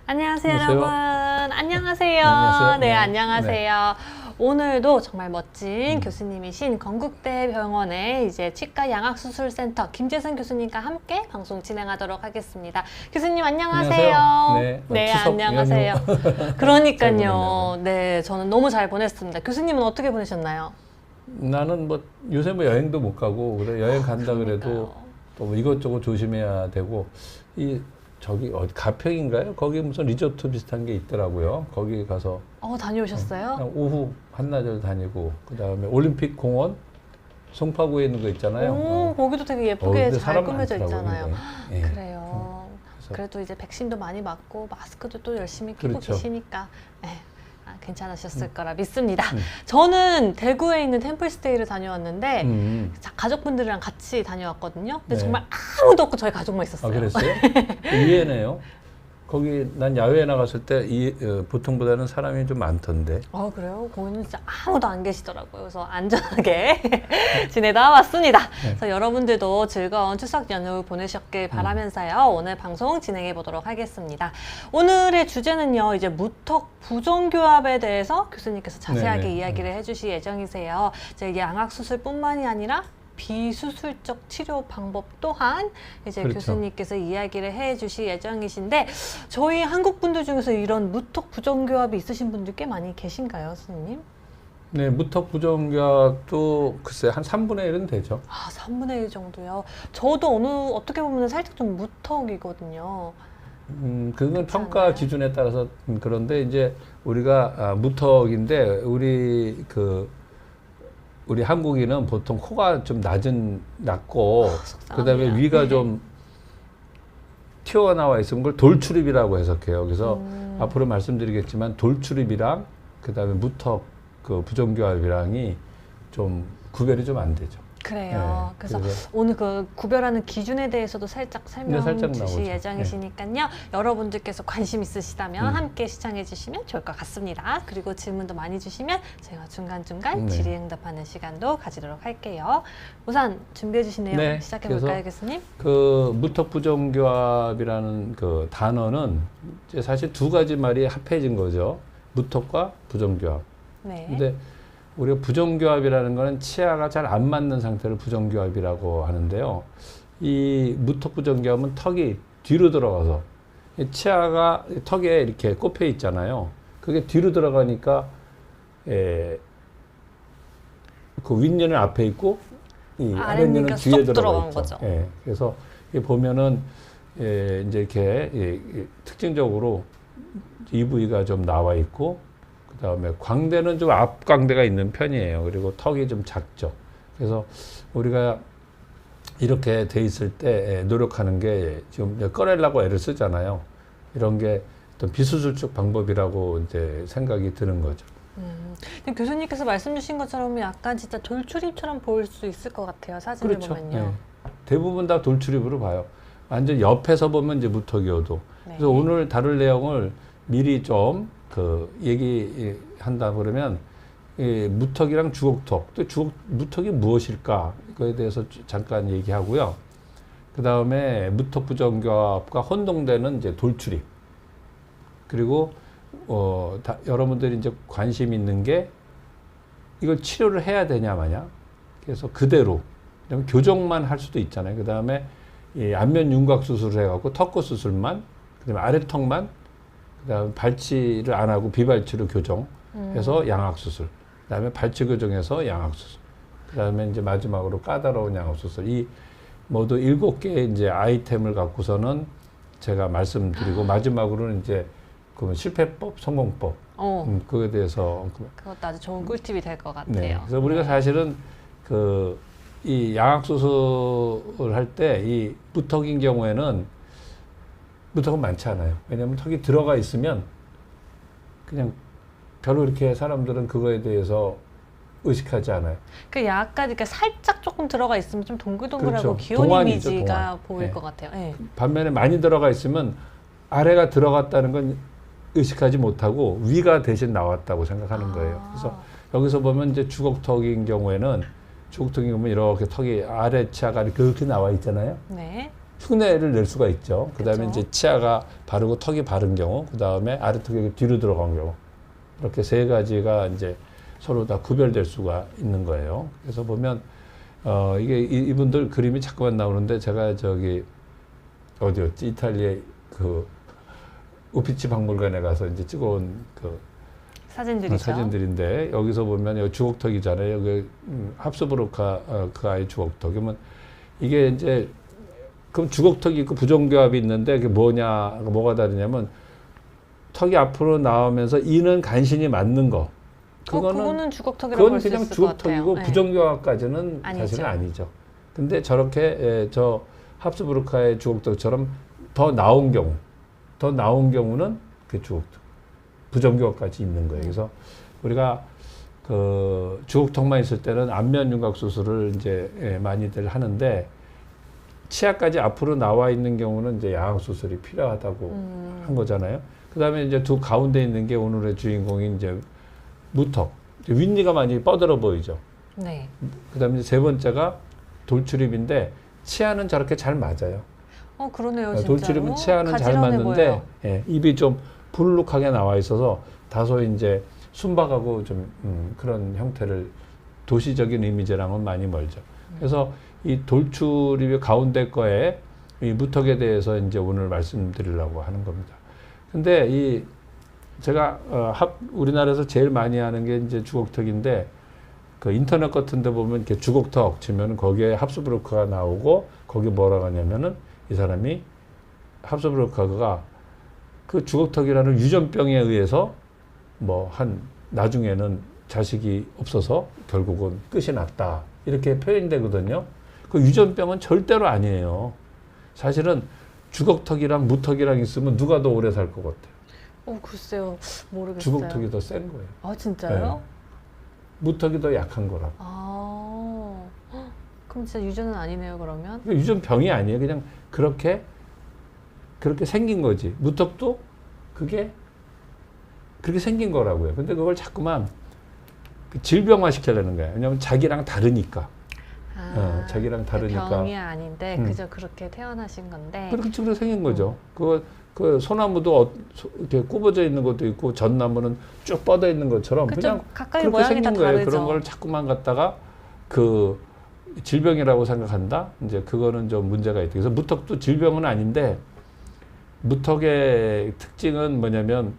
안녕하세요, 안녕하세요. 여러분. 안녕하세요. 안녕하세요. 네, 네. 안녕하세요. 오늘도 정말 멋진 교수님이신 건국대병원의 이제 치과 양악수술센터 김재승 교수님과 함께 방송 진행하도록 하겠습니다. 교수님 안녕하세요. 안녕하세요. 네, 추석 안녕하세요. 잘 그러니까요. 보냈나요? 네, 저는 너무 잘 보냈습니다. 교수님은 어떻게 보내셨나요? 나는 뭐 요새 뭐 여행도 못 가고 그래 여행 간다 그래도 그러니까요. 또 뭐 이것저것 조심해야 되고 이 저기 어디 가평인가요? 거기 무슨 리조트 비슷한 게 있더라고요. 거기 가서 다녀오셨어요? 그냥 오후 한나절 다니고 그 다음에 올림픽 공원 송파구에 있는 거 있잖아요. 오, 거기도 되게 예쁘게 근데 잘 사람 꾸며져 많더라고요, 있잖아요. 굉장히. 예. 그래요. 그래서 그래도 이제 백신도 많이 맞고 마스크도 또 열심히 끼고 그렇죠. 계시니까 괜찮으셨을 거라 믿습니다. 저는 대구에 있는 템플스테이를 다녀왔는데 가족분들이랑 같이 다녀왔거든요. 근데 네. 정말 아무도 없고 저희 가족만 아, 있었어요. 그랬어요? 의외네요. 거기 난 야외에 나갔을 때 보통보다는 사람이 좀 많던데. 그래요? 거기는 진짜 아무도 안 계시더라고요. 그래서 안전하게 지내다 왔습니다. 네. 그래서 여러분들도 즐거운 추석 연휴 보내셨길 바라면서요. 오늘 방송 진행해 보도록 하겠습니다. 오늘의 주제는요. 이제 무턱 부정교합에 대해서 교수님께서 자세하게 네네. 이야기를 해주실 예정이세요. 이제 양악수술뿐만이 아니라 비수술적 치료 방법 또한 이제 그렇죠. 교수님께서 이야기를 해 주실 예정이신데 저희 한국 분들 중에서 이런 무턱 부정교합이 있으신 분들 꽤 많이 계신가요, 선생님? 네, 무턱 부정교합도 글쎄 한 3분의 1은 되죠. 3분의 1 정도요. 저도 어떻게 보면 살짝 좀 무턱이거든요. 그건 그렇지 평가 않아요? 기준에 따라서 그런데 이제 우리가 무턱인데 우리 한국인은 보통 코가 좀 낮고 그다음에 속상합니다. 위가 좀 튀어나와 있으면 그걸 돌출입이라고 해석해요. 그래서 앞으로 말씀드리겠지만 돌출입이랑 그다음에 무턱 부정교합이랑이 좀 구별이 좀 안 되죠. 그래요. 네, 그래서 오늘 그 구별하는 기준에 대해서도 살짝 설명 살짝 주실 나오죠. 예정이시니까요. 여러분들께서 관심 있으시다면 함께 시청해 주시면 좋을 것 같습니다. 그리고 질문도 많이 주시면 제가 중간중간 네. 질의응답하는 시간도 가지도록 할게요. 우선 준비해 주신 내용 네, 시작해 볼까요, 그래서 교수님? 무턱 부정교합이라는 그 단어는 이제 사실 두 가지 말이 합해진 거죠. 무턱과 부정교합. 네. 근데 우리가 부정교합이라는 거는 치아가 잘 안 맞는 상태를 부정교합이라고 하는데요. 이 무턱 부정교합은 턱이 뒤로 들어가서 이 치아가 턱에 이렇게 꼽혀 있잖아요. 그게 뒤로 들어가니까 그 윗니는 앞에 있고 이 아랫니는 뒤에 쏙 들어가 들어간 있죠. 거죠. 예, 그래서 보면은 이제 이렇게 특징적으로 이 부위가 좀 나와 있고 그다음에 광대는 좀 앞광대가 있는 편이에요. 그리고 턱이 좀 작죠. 그래서 우리가 이렇게 돼 있을 때 노력하는 게 지금 꺼내려고 애를 쓰잖아요. 이런 게 어떤 비수술적 방법이라고 이제 생각이 드는 거죠. 근데 교수님께서 말씀 주신 것처럼 약간 진짜 돌출입처럼 보일 수 있을 것 같아요. 사진을 그렇죠. 보면요. 네. 대부분 다 돌출입으로 봐요. 완전 옆에서 보면 이제 무턱이어도. 네. 그래서 오늘 다룰 내용을 미리 좀 얘기한다 그러면 무턱이랑 주걱턱, 또 무턱이 무엇일까? 그거에 대해서 잠깐 얘기하고요. 그 다음에 무턱 부정교합과 혼동되는 이제 돌출입. 그리고 여러분들이 이제 관심 있는 게 이걸 치료를 해야 되냐 마냐. 그래서 그대로 그다음에 교정만 할 수도 있잖아요. 그 다음에 안면 윤곽 수술을 해갖고 턱구 수술만, 그다음에 아래턱만, 그다음에 발치를 안 하고 비발치로 교정해서 양악 수술. 그다음에 발치 교정해서 양악 수술. 그다음에 이제 마지막으로 까다로운 양악 수술. 이 모두 7개의 이제 아이템을 갖고서는 제가 말씀드리고 마지막으로는 이제 그 실패법, 성공법. 그거에 대해서 그것도 아주 좋은 꿀팁이 될 것 같아요. 네. 그래서 우리가 사실은 이 양악 수술을 할 때 이 무턱인 경우에는 무턱은 많지 않아요. 왜냐하면 턱이 들어가 있으면 그냥 별로 이렇게 사람들은 그거에 대해서 의식하지 않아요. 그 약간 이렇게 살짝 조금 들어가 있으면 좀 동글동글하고 그렇죠. 귀여운 동안이죠, 이미지가 동안. 보일 네. 것 같아요. 네. 반면에 많이 들어가 있으면 아래가 들어갔다는 건 의식하지 못하고 위가 대신 나왔다고 생각하는 거예요. 그래서 여기서 보면 이제 주걱턱인 경우에는 이렇게 턱이 아래 치아가 이렇게 나와 있잖아요. 네. 흉내를 낼 수가 있죠. 그다음에 그쵸. 이제 치아가 바르고 턱이 바른 경우, 그다음에 아래턱이 뒤로 들어간 경우, 이렇게 세 가지가 이제 서로 다 구별될 수가 있는 거예요. 그래서 보면 이게 이분들 그림이 자꾸만 나오는데 제가 저기 어디였지? 이탈리아 그 우피치 박물관에 가서 이제 찍어온 그 사진들이죠. 사진들인데 여기서 보면 여기 주걱턱이잖아요. 여기 합스부르크 그 아이 주걱턱. 그러면 이게 이제 그럼 주걱턱이 있고 부정교합이 있는데 그게 뭐가 다르냐면 턱이 앞으로 나오면서 이는 간신히 맞는 거. 그거는 주걱턱이라고 그건 볼 수 그냥 있을 것 같아요. 주걱턱이고 네. 부정교합까지는 아니죠. 사실은 아니죠. 근데 저렇게 저 합스부르크의 주걱턱처럼 더 나온 경우는 그 주걱턱. 부정교합까지 있는 거예요. 그래서 우리가 그 주걱턱만 있을 때는 안면 윤곽 수술을 이제 많이들 하는데 치아까지 앞으로 나와 있는 경우는 이제 양악 수술이 필요하다고 한 거잖아요. 그다음에 이제 두 가운데 있는 게 오늘의 주인공인 이제 무턱. 윗니가 많이 뻗어러 보이죠. 네. 그다음에 이제 세 번째가 돌출입인데 치아는 저렇게 잘 맞아요. 그러네요. 진짜로. 돌출입은 치아는 잘 가지런해 맞는데 보여요. 입이 좀 불룩하게 나와 있어서 다소 이제 순박하고 좀 그런 형태를 도시적인 이미지랑은 많이 멀죠. 그래서 이 돌출입의 가운데 거에 이 무턱에 대해서 이제 오늘 말씀드리려고 하는 겁니다. 근데 이 제가 우리나라에서 제일 많이 하는 게 이제 주걱턱인데 그 인터넷 같은 데 보면 이렇게 주걱턱 치면 거기에 합스부르크가 나오고 거기 뭐라고 하냐면은 이 사람이 합스부르크가 그 주걱턱이라는 유전병에 의해서 나중에는 자식이 없어서 결국은 끝이 났다. 이렇게 표현되거든요. 그 유전병은 절대로 아니에요. 사실은 주걱턱이랑 무턱이랑 있으면 누가 더 오래 살 것 같아요? 글쎄요. 모르겠어요. 주걱턱이 더 센 거예요. 아, 진짜요? 네. 무턱이 더 약한 거라고. 그럼 진짜 유전은 아니네요, 그러면? 유전병이 아니에요. 그냥 그렇게 생긴 거지. 무턱도 그게 그렇게 생긴 거라고요. 근데 그걸 자꾸만 질병화 시키려는 거예요. 왜냐하면 자기랑 다르니까. 자기랑 다르니까. 병이 아닌데 그저 그렇게 태어나신 건데. 그렇게 생긴 거죠. 그 소나무도 이렇게 굽어져 있는 것도 있고 전나무는 쭉 뻗어 있는 것처럼 그냥 가까이 그렇게 모양이 생긴 다 거예요. 다르죠. 그런 걸 자꾸만 갖다가 그 질병이라고 생각한다. 이제 그거는 좀 문제가 있다. 그래서 무턱도 질병은 아닌데 무턱의 특징은 뭐냐면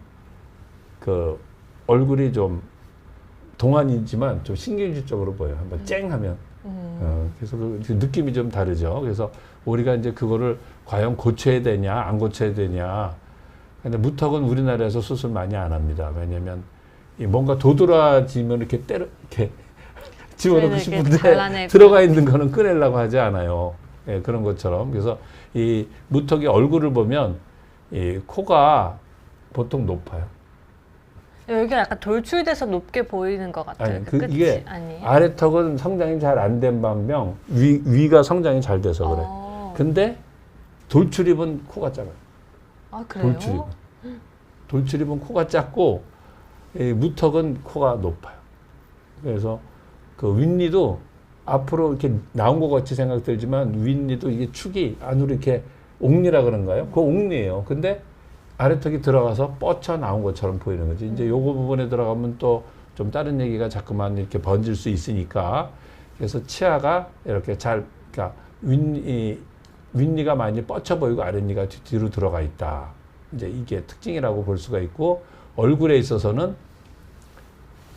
그 얼굴이 좀 동안이지만 좀 신경질적으로 보여요. 한번 쨍하면. 그래서 그 느낌이 좀 다르죠. 그래서 우리가 이제 그거를 과연 고쳐야 되냐, 안 고쳐야 되냐. 근데 무턱은 우리나라에서 수술 많이 안 합니다. 왜냐면 뭔가 도드라지면 이렇게 집어넣고 싶은데 들어가 있는 거는 꺼내려고 하지 않아요. 그런 것처럼. 그래서 이 무턱의 얼굴을 보면 이 코가 보통 높아요. 여기가 약간 돌출돼서 높게 보이는 것 같아요. 아니, 이게 아니에요? 아래턱은 성장이 잘 안 된 반면 위가 성장이 잘 돼서 그래. 근데 돌출입은 코가 작아요. 그래요? 돌출입은 코가 작고 이 무턱은 코가 높아요. 그래서 그 윗니도 앞으로 이렇게 나온 것 같이 생각들지만 윗니도 이게 축이 안으로 이렇게 옥니라 그런가요? 그 옥니예요. 근데 아래턱이 들어가서 뻗쳐 나온 것처럼 보이는 거지. 이제 요거 부분에 들어가면 또 좀 다른 얘기가 자꾸만 이렇게 번질 수 있으니까. 그래서 치아가 이렇게 그러니까 윗니가 많이 뻗쳐 보이고 아랫니가 뒤로 들어가 있다. 이제 이게 특징이라고 볼 수가 있고, 얼굴에 있어서는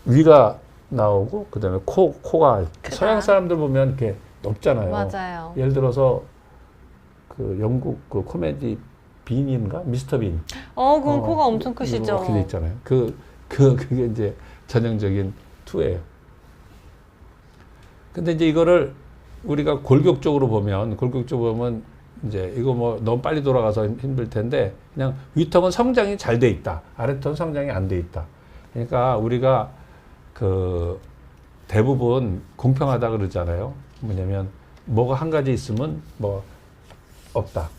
위가 나오고, 그 다음에 코가 서양 사람들 보면 이렇게 높잖아요. 맞아요. 예를 들어서 그 영국 그 코미디 빈인가? 미스터 빈. 그건 코가 엄청 크시죠? 이렇게 돼 있잖아요. 그게 이제 전형적인 투예요. 근데 이제 이거를 우리가 골격적으로 보면 이제 이거 너무 빨리 돌아가서 힘들 텐데, 그냥 위턱은 성장이 잘 돼 있다. 아래턱은 성장이 안 돼 있다. 그러니까 우리가 그 대부분 공평하다 그러잖아요. 뭐냐면 뭐가 한 가지 있으면 뭐 없다.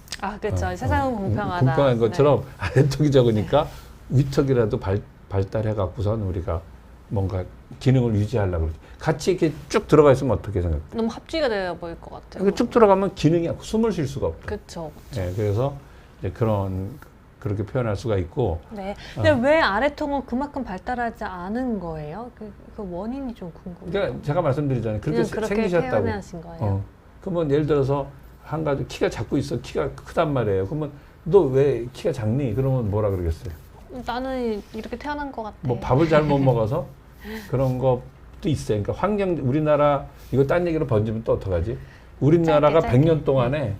그렇죠. 세상은 공평하다. 공평한 것처럼 아래턱이 적으니까 위턱이라도 발달해 갖고선 우리가 뭔가 기능을 유지하려고 그러지. 같이 이렇게 쭉 들어가 있으면 어떻게 생각해? 너무 합주가 되어 보일 것 같아요. 이렇게 쭉 들어가면 기능이 숨을 쉴 수가 없다. 그렇죠. 네, 그래서 이제 그렇게 표현할 수가 있고. 네. 근데 왜 아래통은 그만큼 발달하지 않은 거예요? 그 원인이 좀 궁금해요. 그러니까 제가 말씀드리잖아요. 그렇게 그냥 그렇게 생기셨다고. 태어나신 거예요. 그러면 예를 들어서 한 가지 키가 작고 있어. 키가 크단 말이에요. 그러면 너 왜 키가 작니? 그러면 뭐라 그러겠어요? 나는 이렇게 태어난 것 같아. 뭐 밥을 잘못 먹어서 그런 것도 있어요. 그러니까 우리나라 이거 딴 얘기로 번지면 또 어떡하지? 우리나라가 짧게. 100년 동안에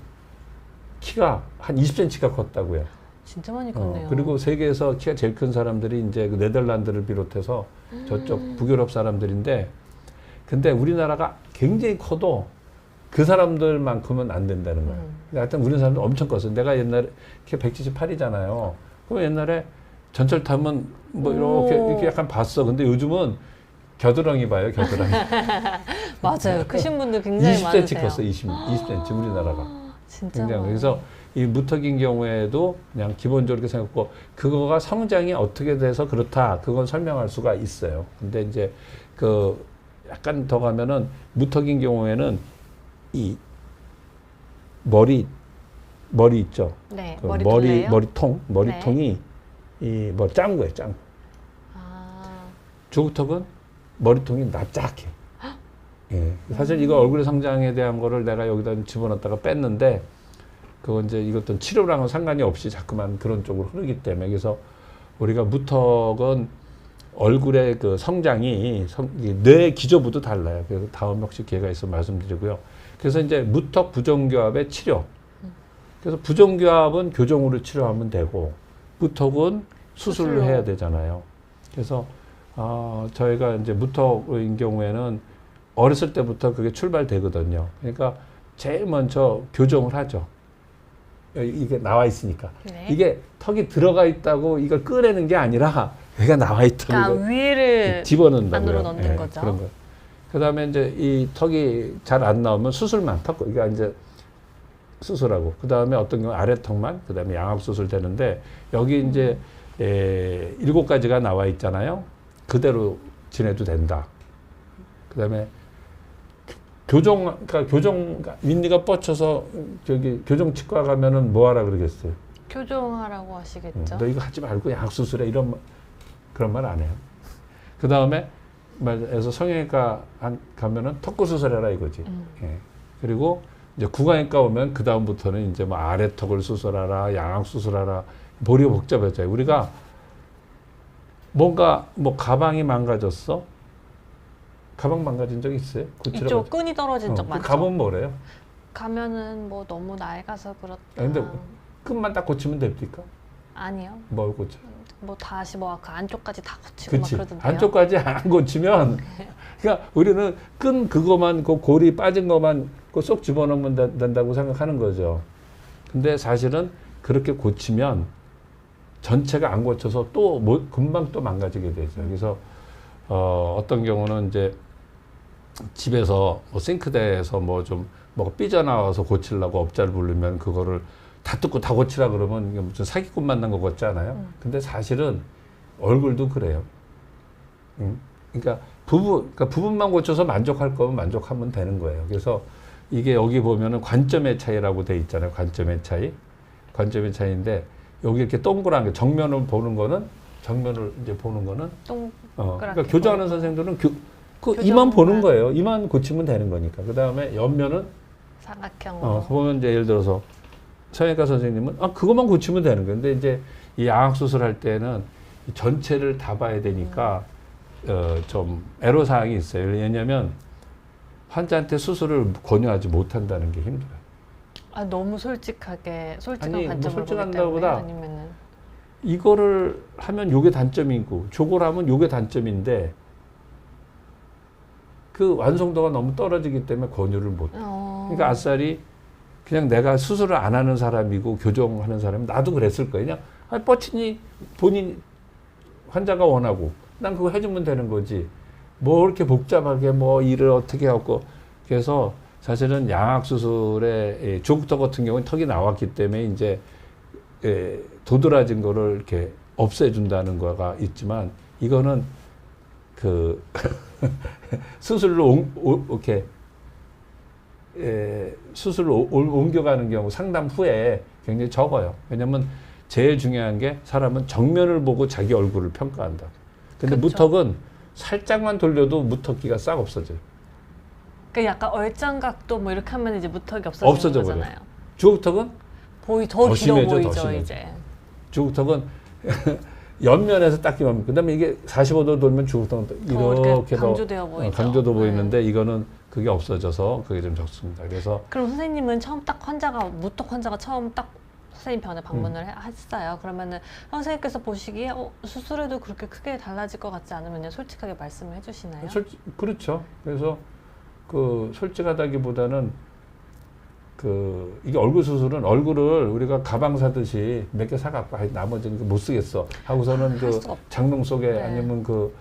키가 한 20cm가 컸다고요. 진짜 많이 컸네요. 그리고 세계에서 키가 제일 큰 사람들이 이제 그 네덜란드를 비롯해서 저쪽 북유럽 사람들인데, 근데 우리나라가 굉장히 커도 그 사람들만큼은 안 된다는 거예요. 하여튼 우리 사람들 엄청 컸어요. 내가 옛날에 키가 178이잖아요. 그럼 옛날에 전철 타면 뭐 이렇게 약간 봤어. 근데 요즘은 겨드랑이 봐요, 겨드랑이. 맞아요. 크신 분들 굉장히 20cm 많으세요. 컸어, 20cm 우리나라가. 진짜 굉장히. 많아요. 그래서 이 무턱인 경우에도 그냥 기본적으로 이렇게 생각하고, 그거가 성장이 어떻게 돼서 그렇다, 그건 설명할 수가 있어요. 근데 이제 그 약간 더 가면은 무턱인 경우에는 이 머리 있죠. 네, 그 머리통이에요? 머리통이 이 뭐 짱구예요, 짱구. 아, 주걱턱은 머리통이 납작해. 예. 사실 이거 얼굴의 성장에 대한 거를 내가 여기다 집어넣었다가 뺐는데, 그건 이제 이것도 치료랑은 상관이 없이 자꾸만 그런 쪽으로 흐르기 때문에. 그래서 우리가 무턱은 얼굴의 그 성장이 뇌 기저부도 달라요. 그래서 다음에 혹시 기회가 있으면 말씀드리고요. 그래서 이제 무턱 부정교합의 치료. 그래서 부정교합은 교정으로 치료하면 되고, 무턱은 수술을 해야 되잖아요. 그래서 저희가 이제 무턱인 경우에는 어렸을 때부터 그게 출발되거든요. 그러니까 제일 먼저 교정을 하죠. 이게 나와 있으니까. 네. 이게 턱이 들어가 있다고 이걸 꺼내는 게 아니라 얘가 나와 있다고 그러니까 위를 집어넣는다고요. 안으로 넣는 거죠. 그런 거. 그다음에 이제 이 턱이 잘 안 나오면 수술만 이게 이제 수술하고, 그다음에 어떤 경우 아래턱만, 그다음에 양악 수술 되는데, 여기 이제 7가지가 나와 있잖아요. 그대로 지내도 된다. 그다음에 그러니까 윈디가 뻗쳐서 저기 교정치과 가면은 뭐 하라 그러겠어요? 교정하라고 하시겠죠. 너 이거 하지 말고 양 수술해, 그런 말 안 해요. 그다음에 말해서 성형외과 가면은 턱구 수술해라 이거지. 예. 그리고 이제 구강외과 오면 그 다음부터는 이제 뭐 아래턱을 수술하라, 양악 수술하라, 머리가 복잡해져요. 우리가 뭔가 뭐 가방이 망가졌어? 가방 망가진 적 있어요? 이쪽 끈이 떨어진 적 많죠. 가면 뭐래요? 가면은 뭐 너무 낡아서 그렇다. 근데 끈만 딱 고치면 됩니까? 아니요. 뭘 고쳐? 뭐 다시 뭐 그 안쪽까지 다 고치고 그치. 막 그러던데요. 안쪽까지 안 고치면, 그러니까 우리는 끈 그거만, 그 골이 빠진 것만 쏙 집어넣으면 된다고 생각하는 거죠. 근데 사실은 그렇게 고치면 전체가 안 고쳐서 또 금방 또 망가지게 되죠. 그래서 어떤 경우는 이제 집에서 뭐 싱크대에서 뭐가 삐져나와서 고치려고 업자를 부르면 그거를 다 뜯고 다 고치라 그러면 이게 무슨 사기꾼 만난 것 같지 않아요? 근데 사실은 얼굴도 그래요. 그러니까 부분만 고쳐서 만족할 거면 만족하면 되는 거예요. 그래서 이게 여기 보면은 관점의 차이라고 돼 있잖아요. 관점의 차이인데, 여기 이렇게 동그란 게 정면을 보는 거는 그러니까 교정하는 선생들은 이만 보는 거예요. 이만 고치면 되는 거니까. 그 다음에 옆면은 삼각형. 보면 이제 예를 들어서 성형외과 선생님은 그것만 고치면 되는 거예요. 근데 이제 이 양악 수술할 때는 전체를 다 봐야 되니까 좀 애로사항이 있어요. 왜냐하면 환자한테 수술을 권유하지 못한다는 게 힘들어요. 너무 솔직한 아니, 관점을 뭐 솔직한다보다 보기 때문에 아니면은 이거를 하면 요게 단점이고 저걸 하면 요게 단점인데 그 완성도가 너무 떨어지기 때문에 권유를 못 해요. 그러니까 아싸리 그냥 내가 수술을 안 하는 사람이고 교정하는 사람이 나도 그랬을 거예요. 그냥 뻗치니 본인 환자가 원하고 난 그거 해주면 되는 거지. 뭐 이렇게 복잡하게 뭐 일을 어떻게 하고. 그래서 사실은 양악 수술에 주걱턱 같은 경우는 턱이 나왔기 때문에 이제 도드라진 거를 이렇게 없애준다는 거가 있지만, 이거는 그 수술로 이렇게 수술로 옮겨가는 경우 상담 후에 굉장히 적어요. 왜냐하면 제일 중요한 게 사람은 정면을 보고 자기 얼굴을 평가한다. 근데 그쵸. 무턱은 살짝만 돌려도 무턱기가 싹 없어져요. 그 약간 얼짱각도 뭐 이렇게 하면 이제 무턱이 없어지는 없어져 거잖아요. 주걱턱은 더 더 길어 심해져, 더 보이죠 심해져. 이제. 주걱턱은 옆면에서 딱 끼면 그다음에 이게 45도 돌면 주걱턱은 더 이렇게 더 강조되어 보이죠. 강조도 네. 보이는데 이거는 그게 없어져서 그게 좀 적습니다. 그래서 그럼 선생님은 처음 딱 무턱 환자가 처음 딱 선생님 병원에 방문을 했어요. 그러면은 선생님께서 보시기에 수술해도 그렇게 크게 달라질 것 같지 않으면 솔직하게 말씀을 해주시나요? 그렇죠. 그래서 그 솔직하다기보다는 그 이게 얼굴 수술은 얼굴을 우리가 가방 사듯이 몇 개 사갖고 나머지는 못 쓰겠어 하고서는 할 그 수가 장롱 속에 네. 아니면 그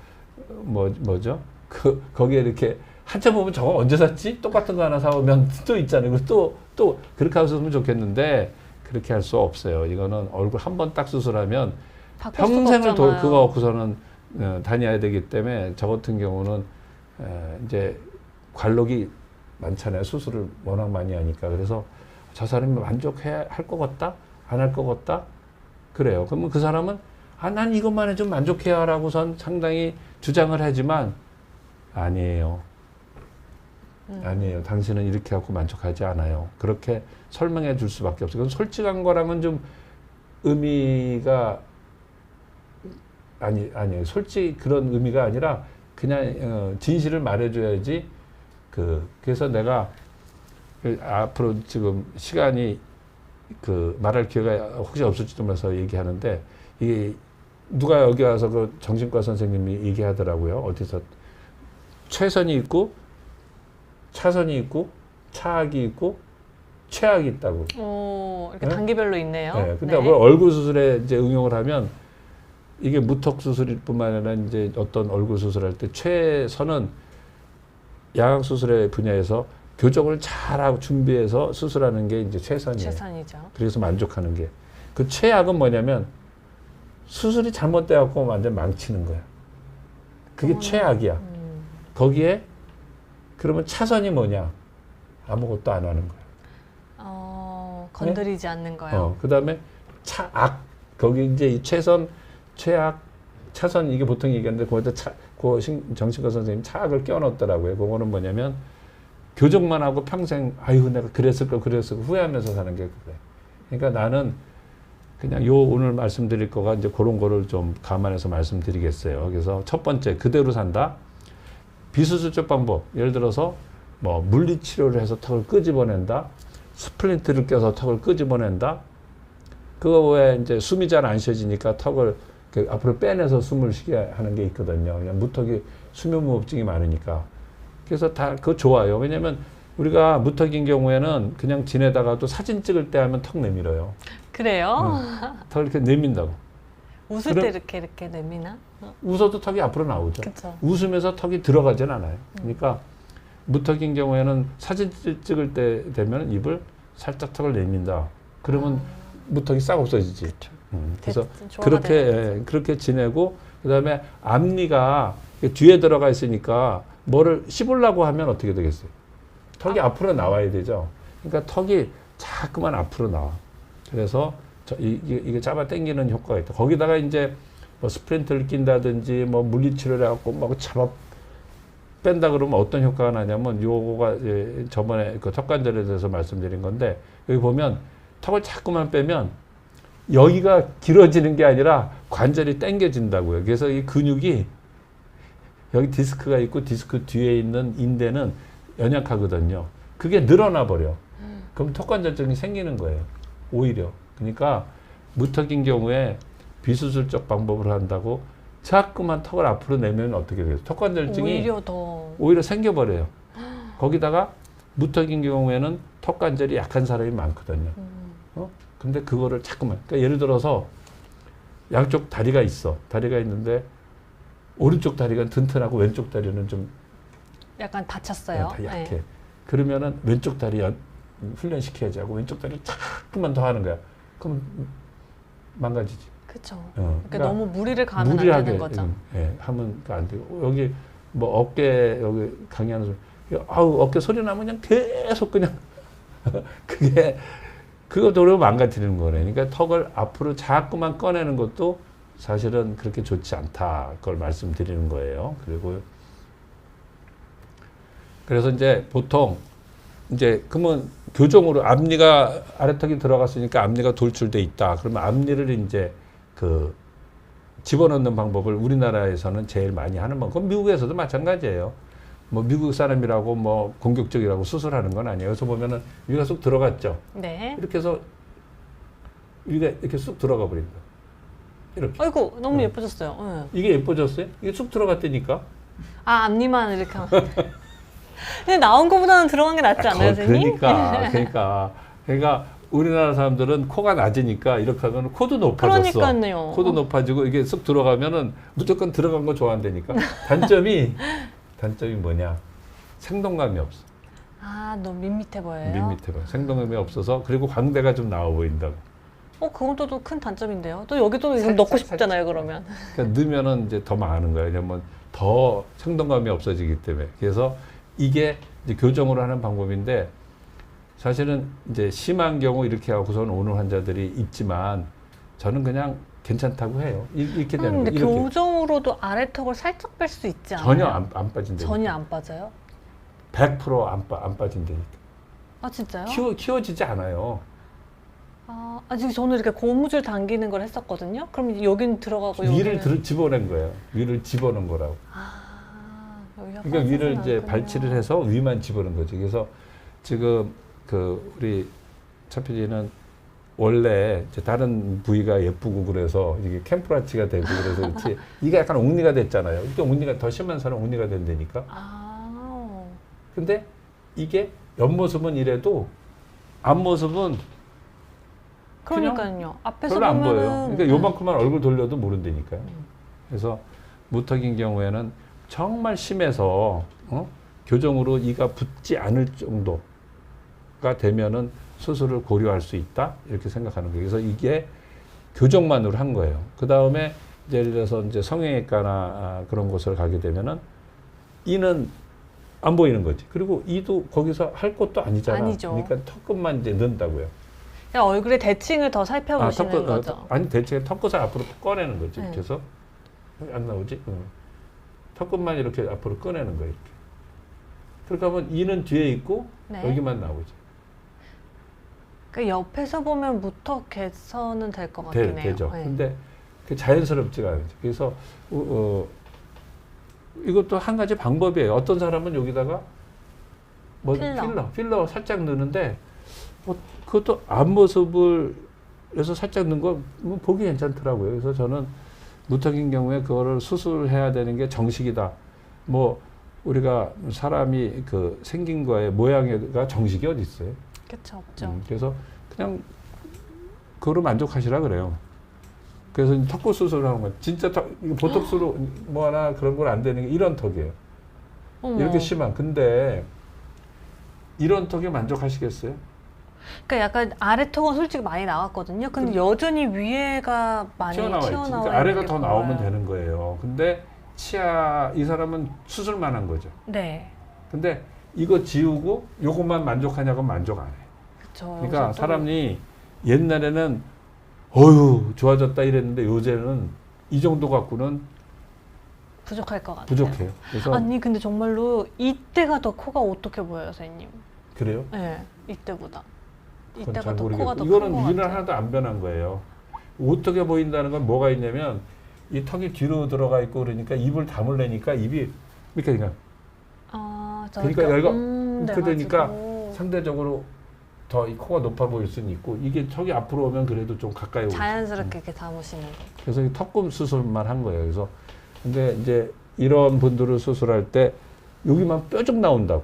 뭐죠? 그 거기에 이렇게 한참 보면 저거 언제 샀지? 똑같은 거 하나 사오면 또 있잖아요. 그리고 또 그렇게 하셨으면 좋겠는데 그렇게 할 수 없어요. 이거는 얼굴 한 번 딱 수술하면 바꿀 수가 평생을 없잖아요. 그거 갖고서는 다녀야 되기 때문에 저 같은 경우는 이제 관록이 많잖아요. 수술을 워낙 많이 하니까. 그래서 저 사람이 만족해야 할 것 같다? 안 할 것 같다? 그래요. 그러면 그 사람은 난 이것만 해좀 만족해야 라고선 상당히 주장을 하지만 아니에요. 아니에요. 당신은 이렇게 갖고 만족하지 않아요. 그렇게 설명해 줄 수밖에 없어요. 그건 솔직한 거랑은 좀 의미가 아니에요. 솔직히 그런 의미가 아니라 그냥 진실을 말해줘야지. 그래서 내가 앞으로 지금 시간이 말할 기회가 혹시 없을지도 몰라서 얘기하는데 이게 누가 여기 와서 그 정신과 선생님이 얘기하더라고요. 어디서 최선이 있고 차선이 있고 차악이 있고 최악이 있다고. 이렇게 네? 단계별로 있네요. 네. 근데 네. 그걸 얼굴 수술에 이제 응용을 하면 이게 무턱 수술일 뿐만 아니라 이제 어떤 얼굴 수술할 때 최선은 양악 수술의 분야에서 교정을 잘하고 준비해서 수술하는 게 이제 최선이에요. 최선이죠. 그래서 만족하는 게. 그 최악은 뭐냐면 수술이 잘못돼 갖고 완전 망치는 거야. 그게 최악이야. 거기에 그러면 차선이 뭐냐? 아무것도 안 하는 거야. 건드리지 않는 거요. 그다음에 차악. 거기 이제 이 최선, 최악, 차선 이게 보통 얘기하는데 거기다 정신과 선생님 차악을 끼워넣었더라고요. 그거는 뭐냐면 교정만 하고 평생 아유 내가 그랬을 거 후회하면서 사는 게 그래. 그러니까 나는 그냥 오늘 말씀드릴 거가 이제 그런 거를 좀 감안해서 말씀드리겠어요. 그래서 첫 번째 그대로 산다. 비수술적 방법. 예를 들어서 뭐 물리치료를 해서 턱을 끄집어낸다. 스플린트를 껴서 턱을 끄집어낸다. 그거 왜 이제 숨이 잘 안 쉬어지니까 턱을 앞으로 빼내서 숨을 쉬게 하는 게 있거든요. 그냥 무턱이 수면무호흡증이 많으니까. 그래서 다 그거 좋아요. 왜냐면 우리가 무턱인 경우에는 그냥 지내다가도 사진 찍을 때 하면 턱 내밀어요. 그래요? 턱 이렇게 내민다고. 웃을 때 이렇게 내미나? 웃어도 턱이 앞으로 나오죠. 그쵸. 웃으면서 턱이 들어가진 않아요. 그러니까 무턱인 경우에는 사진 찍을 때 되면 입을 살짝 턱을 내민다. 그러면 무턱이 싹 없어지지. 그래서 그렇게 지내고 그다음에 앞니가 뒤에 들어가 있으니까 뭐를 씹으려고 하면 어떻게 되겠어요? 턱이 앞으로 나와야 되죠. 그러니까 턱이 자꾸만 앞으로 나와. 그래서 이게 잡아 당기는 효과가 있다. 거기다가 이제 뭐 스프린트를 낀다든지 뭐 물리치료를 해갖고 막 잡아 뺀다 그러면 어떤 효과가 나냐면 요거가 이제 저번에 그 턱관절에 대해서 말씀드린 건데 여기 보면 턱을 자꾸만 빼면 여기가 길어지는 게 아니라 관절이 당겨진다고요. 그래서 이 근육이 여기 디스크가 있고 디스크 뒤에 있는 인대는 연약하거든요. 그게 늘어나 버려. 그럼 턱관절증이 생기는 거예요. 오히려. 그러니까 무턱인 경우에 비수술적 방법을 한다고 자꾸만 턱을 앞으로 내면 어떻게 돼요? 턱관절증이 오히려 생겨버려요. 거기다가 무턱인 경우에는 턱관절이 약한 사람이 많거든요. 근데 그거를 자꾸만. 그러니까 예를 들어서 양쪽 다리가 있어. 다리가 있는데 오른쪽 다리가 튼튼하고 왼쪽 다리는 좀 약간 다쳤어요. 약해. 네. 그러면은 왼쪽 다리 훈련시켜야지 하고 왼쪽 다리를 자꾸만 더 하는 거야. 그럼 망가지지. 그렇죠. 어, 그러니까 너무 무리를 가면 안 무리하게 되는 거죠. 하면 안 되고 여기 뭐 어깨 여기 강의하는 소리 아우 어깨 소리 나면 그냥 계속 그냥 그거 오히려 망가뜨리는 거네. 그러니까 턱을 앞으로 자꾸만 꺼내는 것도 사실은 그렇게 좋지 않다. 그걸 말씀드리는 거예요. 그리고 그래서 이제 보통 이제 그러면 교정으로 앞니가 아래턱이 들어갔으니까 앞니가 돌출돼 있다. 그러면 앞니를 이제 그 집어넣는 방법을 우리나라에서는 제일 많이 하는 방법. 그건 미국에서도 마찬가지예요. 뭐 미국 사람이라고 뭐 공격적이라고 수술하는 건 아니에요. 그래서 보면은 위가 쑥 들어갔죠. 네. 이렇게 해서 위가 이렇게 쑥 들어가 버린다. 이렇게. 아이고 너무 예뻐졌어요. 응. 이게 예뻐졌어요? 이게 쑥 들어갔다니까. 아 앞니만 이렇게. 근데 나온 것보다는 들어간 게 낫지 않나요, 선생님? 그러니까 우리나라 사람들은 코가 낮으니까 이렇게 하면 코도 높아졌어. 그러니까요. 코도 높아지고 이게 쑥 들어가면은 무조건 들어간 거 좋아한다니까. 단점이 뭐냐? 생동감이 없어. 아, 너무 밋밋해 보여요. 밋밋해 봐. 생동감이 없어서 그리고 광대가 좀 나와 보인다고. 그건 또 큰 단점인데요. 또 여기도 살짝, 넣고 싶잖아요, 그러면. 그러니까 넣으면은 이제 더 많은 거예요. 왜냐면 더 생동감이 없어지기 때문에. 그래서 이게 이제 교정으로 하는 방법인데 사실은 이제 심한 경우 이렇게 하고선 오는 환자들이 있지만 저는 그냥 괜찮다고 해요. 이렇게 되는 거예요. 근데 이렇게. 교정으로도 아래턱을 살짝 뺄 수 있지 않아요? 전혀 안 빠진다니까. 전혀 안 빠져요? 100% 안 빠진다니까. 아, 진짜요? 키워지지 않아요. 지금 저는 이렇게 고무줄 당기는 걸 했었거든요. 그럼 여긴 들어가고 위를 여기는... 집어낸 거예요. 위를 집어넣은 거라고. 여기가 그러니까 위를 이제 않군요. 발치를 해서 위만 집어넣은 거지. 그래서 지금 우리 차 PD는 원래 이제 다른 부위가 예쁘고 그래서 이게 캠프라치가 되고 그래서 그렇지 이게 약간 옥니가 됐잖아요. 이게 옥니가 더 심한 사람 옥니가 된다니까. 근데 이게 옆모습은 이래도 앞모습은 그러니까요. 앞에서 별로 안 보면은... 보여요. 그러니까 요만큼만 얼굴 돌려도 모른다니까요. 그래서 무턱인 경우에는 정말 심해서 교정으로 이가 붙지 않을 정도가 되면은 수술을 고려할 수 있다 이렇게 생각하는 거예요. 그래서 이게 교정만으로 한 거예요. 그 다음에 예를 들어서 이제 성형외과나 그런 곳을 가게 되면은 이는 안 보이는 거지. 그리고 이도 거기서 할 것도 아니잖아. 아니죠. 그러니까 턱끝만 이제 넣는다고요. 그냥 얼굴의 대칭을 더 살펴보시는 거죠. 아니 대칭 턱끝을 앞으로 꺼내는 거지. 네. 그래서 안 나오지? 턱끝만 이렇게 앞으로 꺼내는 거예요. 이렇게. 그렇게 하면 이는 뒤에 있고 네. 여기만 나오지. 그 옆에서 보면 무턱 개선은 될 것 같긴 해요. 되죠. 네. 근데 그 자연스럽지가 않죠. 그래서 이것도 한 가지 방법이에요. 어떤 사람은 여기다가 필러 살짝 넣는데 그것도 앞모습을 해서 살짝 넣은 거 보기 괜찮더라고요. 그래서 저는 무턱인 경우에 그거를 수술해야 되는 게 정식이다. 뭐 우리가 사람이 그 생긴 거에 모양가 정식이 어디 있어요? 그렇죠, 없죠. 그래서 그냥 그거로 만족하시라 그래요. 그래서 턱골 수술을 하는 거예요. 진짜 보톡스로 뭐 하나 그런 걸 안 되는 게 이런 턱이에요. 어머. 이렇게 심한. 근데 이런 턱에 만족하시겠어요? 그러니까 약간 아래턱은 솔직히 많이 나왔거든요. 근데 여전히 위에가 많이 튀어나와 있지. 튀어나와 그러니까 아래가 있는 더 게 나오면 보여요. 되는 거예요. 근데 이 사람은 수술만 한 거죠. 네. 근데 이거 지우고 요것만 만족하냐고 만족 안 해. 그렇죠. 그러니까 사람이 옛날에는 어휴 좋아졌다 이랬는데 요새는 이 정도 갖고는 부족할 것 같아요. 부족해요. 그래서 아니 근데 정말로 이때가 더 코가 어떻게 보여요, 선생님? 그래요? 네, 이때보다. 그건 이때가 잘 더 모르겠고 코가 더 이거는 큰 것 위는 같아요. 하나도 안 변한 거예요. 어떻게 보인다는 건 뭐가 있냐면 이 턱이 뒤로 들어가 있고 그러니까 입을 다물려니까 입이 이렇게 그냥 그러니까 여기가 그러니까 상대적으로 더 이 코가 높아 보일 수는 있고 이게 턱이 앞으로 오면 그래도 좀 가까이 오죠. 자연스럽게 이렇게 담으시는 거. 그래서 이 턱금 수술만 한 거예요. 그래서 근데 이제 이런 분들을 수술할 때 여기만 뾰족 나온다고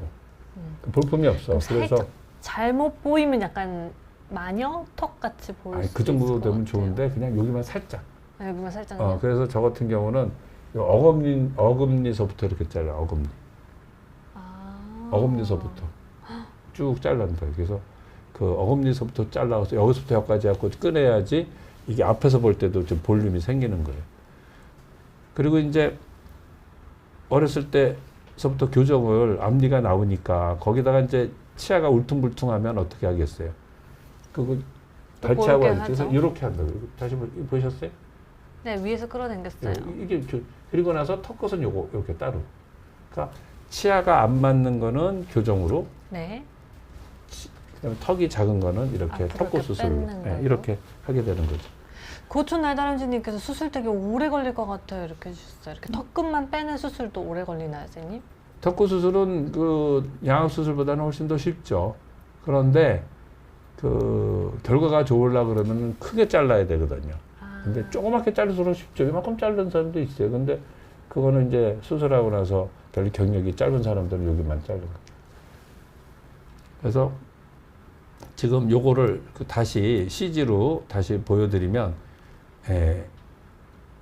볼품이 없어. 그래서 잘못 보이면 약간 마녀 턱 같이 보일 수도 그 정도 있을 것 되면 같아요. 좋은데 그냥 여기만 살짝. 네, 여기만 살짝. 그래서 저 같은 경우는 어금니서부터 이렇게 잘라. 어금니서부터 쭉 잘란다. 그래서 그 어금니서부터 잘라서 여기서부터 여기까지 갖고 꺼내야지 이게 앞에서 볼 때도 좀 볼륨이 생기는 거예요. 그리고 이제 어렸을 때서부터 교정을 앞니가 나오니까 거기다가 이제 치아가 울퉁불퉁하면 어떻게 하겠어요? 그거 발치하고 그래서 이렇게 한다고. 다시 보셨어요? 네, 위에서 끌어당겼어요. 네, 이게 그리고 나서 턱끝은 요거 이렇게 따로. 그러니까 치아가 안 맞는 거는 교정으로. 네. 그다음에 턱이 작은 거는 이렇게 턱끝 수술로 이렇게 하게 되는 거죠. 고촌 날다람쥐님께서 수술 되게 오래 걸릴 것 같아요. 이렇게 해주셨어요. 이렇게 턱끝만 빼는 수술도 오래 걸리나요, 선생님? 턱끝 수술은 그 양악 수술보다는 훨씬 더 쉽죠. 그런데 그 결과가 좋으려고 그러면 크게 잘라야 되거든요. 근데 조그맣게 자를수록 쉽죠. 이만큼 자른 사람도 있어요. 근데 그거는 이제 수술하고 나서 별로 경력이 짧은 사람들은 여기만 자른 거예요. 그래서 지금 요거를 다시 CG로 다시 보여드리면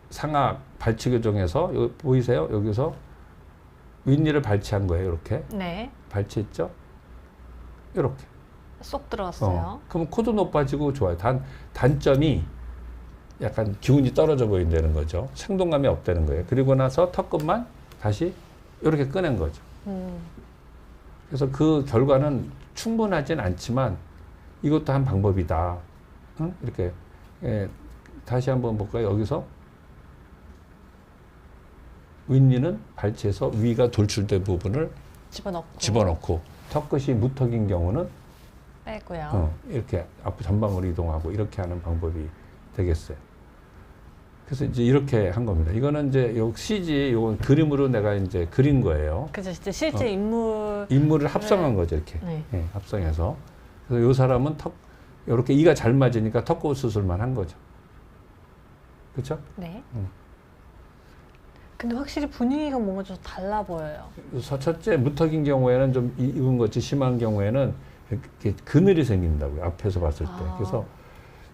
상악 발치 교정에서 여기 보이세요? 여기서 윗니를 발치한 거예요. 이렇게. 네. 발치했죠? 이렇게. 쏙 들어갔어요. 그럼 코도 높아지고 좋아요. 단점이 약간 기운이 떨어져 보인다는 거죠. 생동감이 없다는 거예요. 그리고 나서 턱끝만 다시 이렇게 꺼낸 거죠. 그래서 그 결과는 충분하진 않지만 이것도 한 방법이다. 응? 이렇게 다시 한번 볼까요? 여기서 윗니는 발치해서 위가 돌출된 부분을 집어넣고 턱끝이 무턱인 경우는 빼고요. 이렇게 앞 전방으로 이동하고 이렇게 하는 방법이 되겠어요. 그래서 이제 이렇게 한 겁니다. 이거는 이제 요 CG 요건 그림으로 내가 이제 그린 거예요. 그죠, 진짜 실제 인물을 합성한 거죠, 이렇게. 네. 네, 합성해서. 그래서 요 사람은 요렇게 이가 잘 맞으니까 턱끝 수술만 한 거죠. 그렇죠? 네. 근데 확실히 분위기가 뭔가 좀 달라 보여요. 첫째 무턱인 경우에는 좀 입은 것이 심한 경우에는 이렇게 그늘이 생긴다고요. 앞에서 봤을 때. 그래서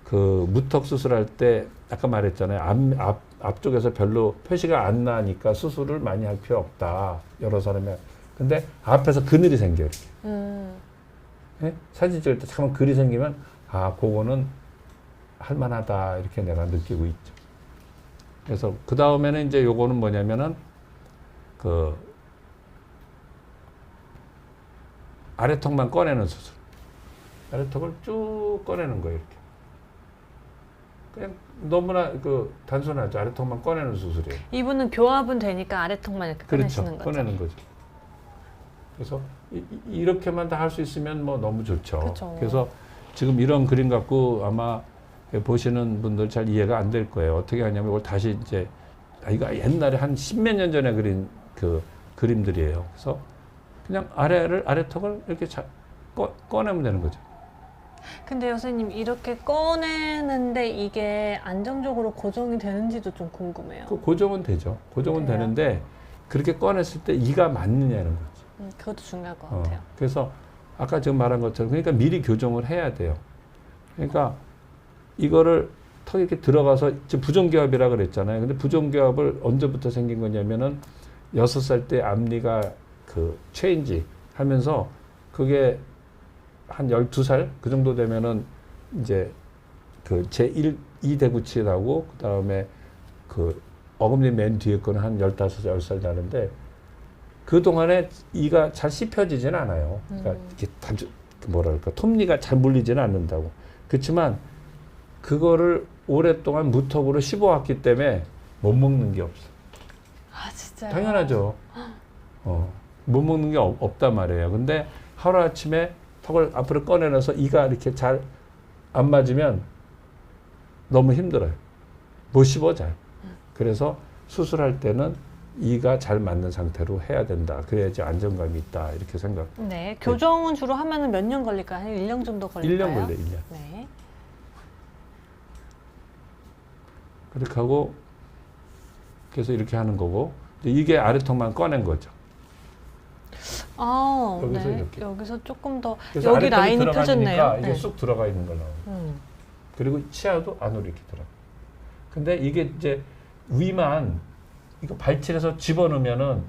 그 무턱 수술할 때 아까 말했잖아요. 앞쪽에서 별로 표시가 안 나니까 수술을 많이 할 필요 없다. 여러 사람이. 근데 앞에서 그늘이 생겨요. 이렇게. 네? 사진 찍을 때 잠깐 글이 생기면 그거는 할만하다. 이렇게 내가 느끼고 있죠. 그래서 그 다음에는 이제 요거는 뭐냐면은 그 아래턱만 꺼내는 수술. 아래턱을 쭉 꺼내는 거예요. 이렇게. 그냥 너무나 단순하죠. 아래턱만 꺼내는 수술이에요. 이분은 교합은 되니까 아래턱만 이렇게 꺼내시는 거죠. 꺼내는 거죠. 그래서 이렇게만 다 할 수 있으면 뭐 너무 좋죠. 그쵸. 그래서 지금 이런 그림 갖고 아마 보시는 분들 잘 이해가 안 될 거예요. 어떻게 하냐면 이걸 다시 이제 이거 옛날에 한 십몇 년 전에 그린 그 그림들이에요. 그래서 그냥 아래턱을 이렇게 꺼내면 되는 거죠. 근데 선생님 이렇게 꺼내는데 이게 안정적으로 고정이 되는지도 좀 궁금해요. 그 고정은 되죠. 고정은 그래요? 되는데 그렇게 꺼냈을 때 이가 맞느냐는 거지. 그것도 중요할 것 같아요. 그래서 아까 지금 말한 것처럼 그러니까 미리 교정을 해야 돼요. 그러니까 이거를 턱에 이렇게 들어가서 지금 부종교합이라 그랬잖아요. 근데 부종교합을 언제부터 생긴 거냐면은 6살 때 앞니가 그 체인지 하면서 그게 한 12살 그 정도 되면은 이제 그 제1, 2대구치 나고 그 다음에 그 어금니 맨 뒤에 거는 한 15, 10살 나는데 그 동안에 이가 잘 씹혀지지는 않아요. 그러니까 이렇게 뭐랄까 톱니가 잘 물리지는 않는다고. 그렇지만 그거를 오랫동안 무턱으로 씹어왔기 때문에 못 먹는 게 없어. 아 진짜요? 당연하죠. 못 먹는 게 없단 말이에요. 근데 하루아침에 턱을 앞으로 꺼내놔서 이가 이렇게 잘 안 맞으면 너무 힘들어요. 못 씹어 잘. 그래서 수술할 때는 이가 잘 맞는 상태로 해야 된다. 그래야지 안정감이 있다. 이렇게 생각. 네. 교정은 주로 하면은 몇 년 걸릴까요? 한 1년 정도 걸릴까요? 1년 걸려요. 1년. 네. 그렇게 하고 그래서 이렇게 하는 거고 이게 아래턱만 꺼낸 거죠. 여기서 네. 이렇게. 여기서 조금 더 그래서 여기 아래턱이 라인이 펴졌네요. 이게 쑥 들어가 있는 걸 나와요. 그리고 치아도 안으로 이렇게 들어가. 근데 이게 이제 위만 이거 발치해서 집어넣으면은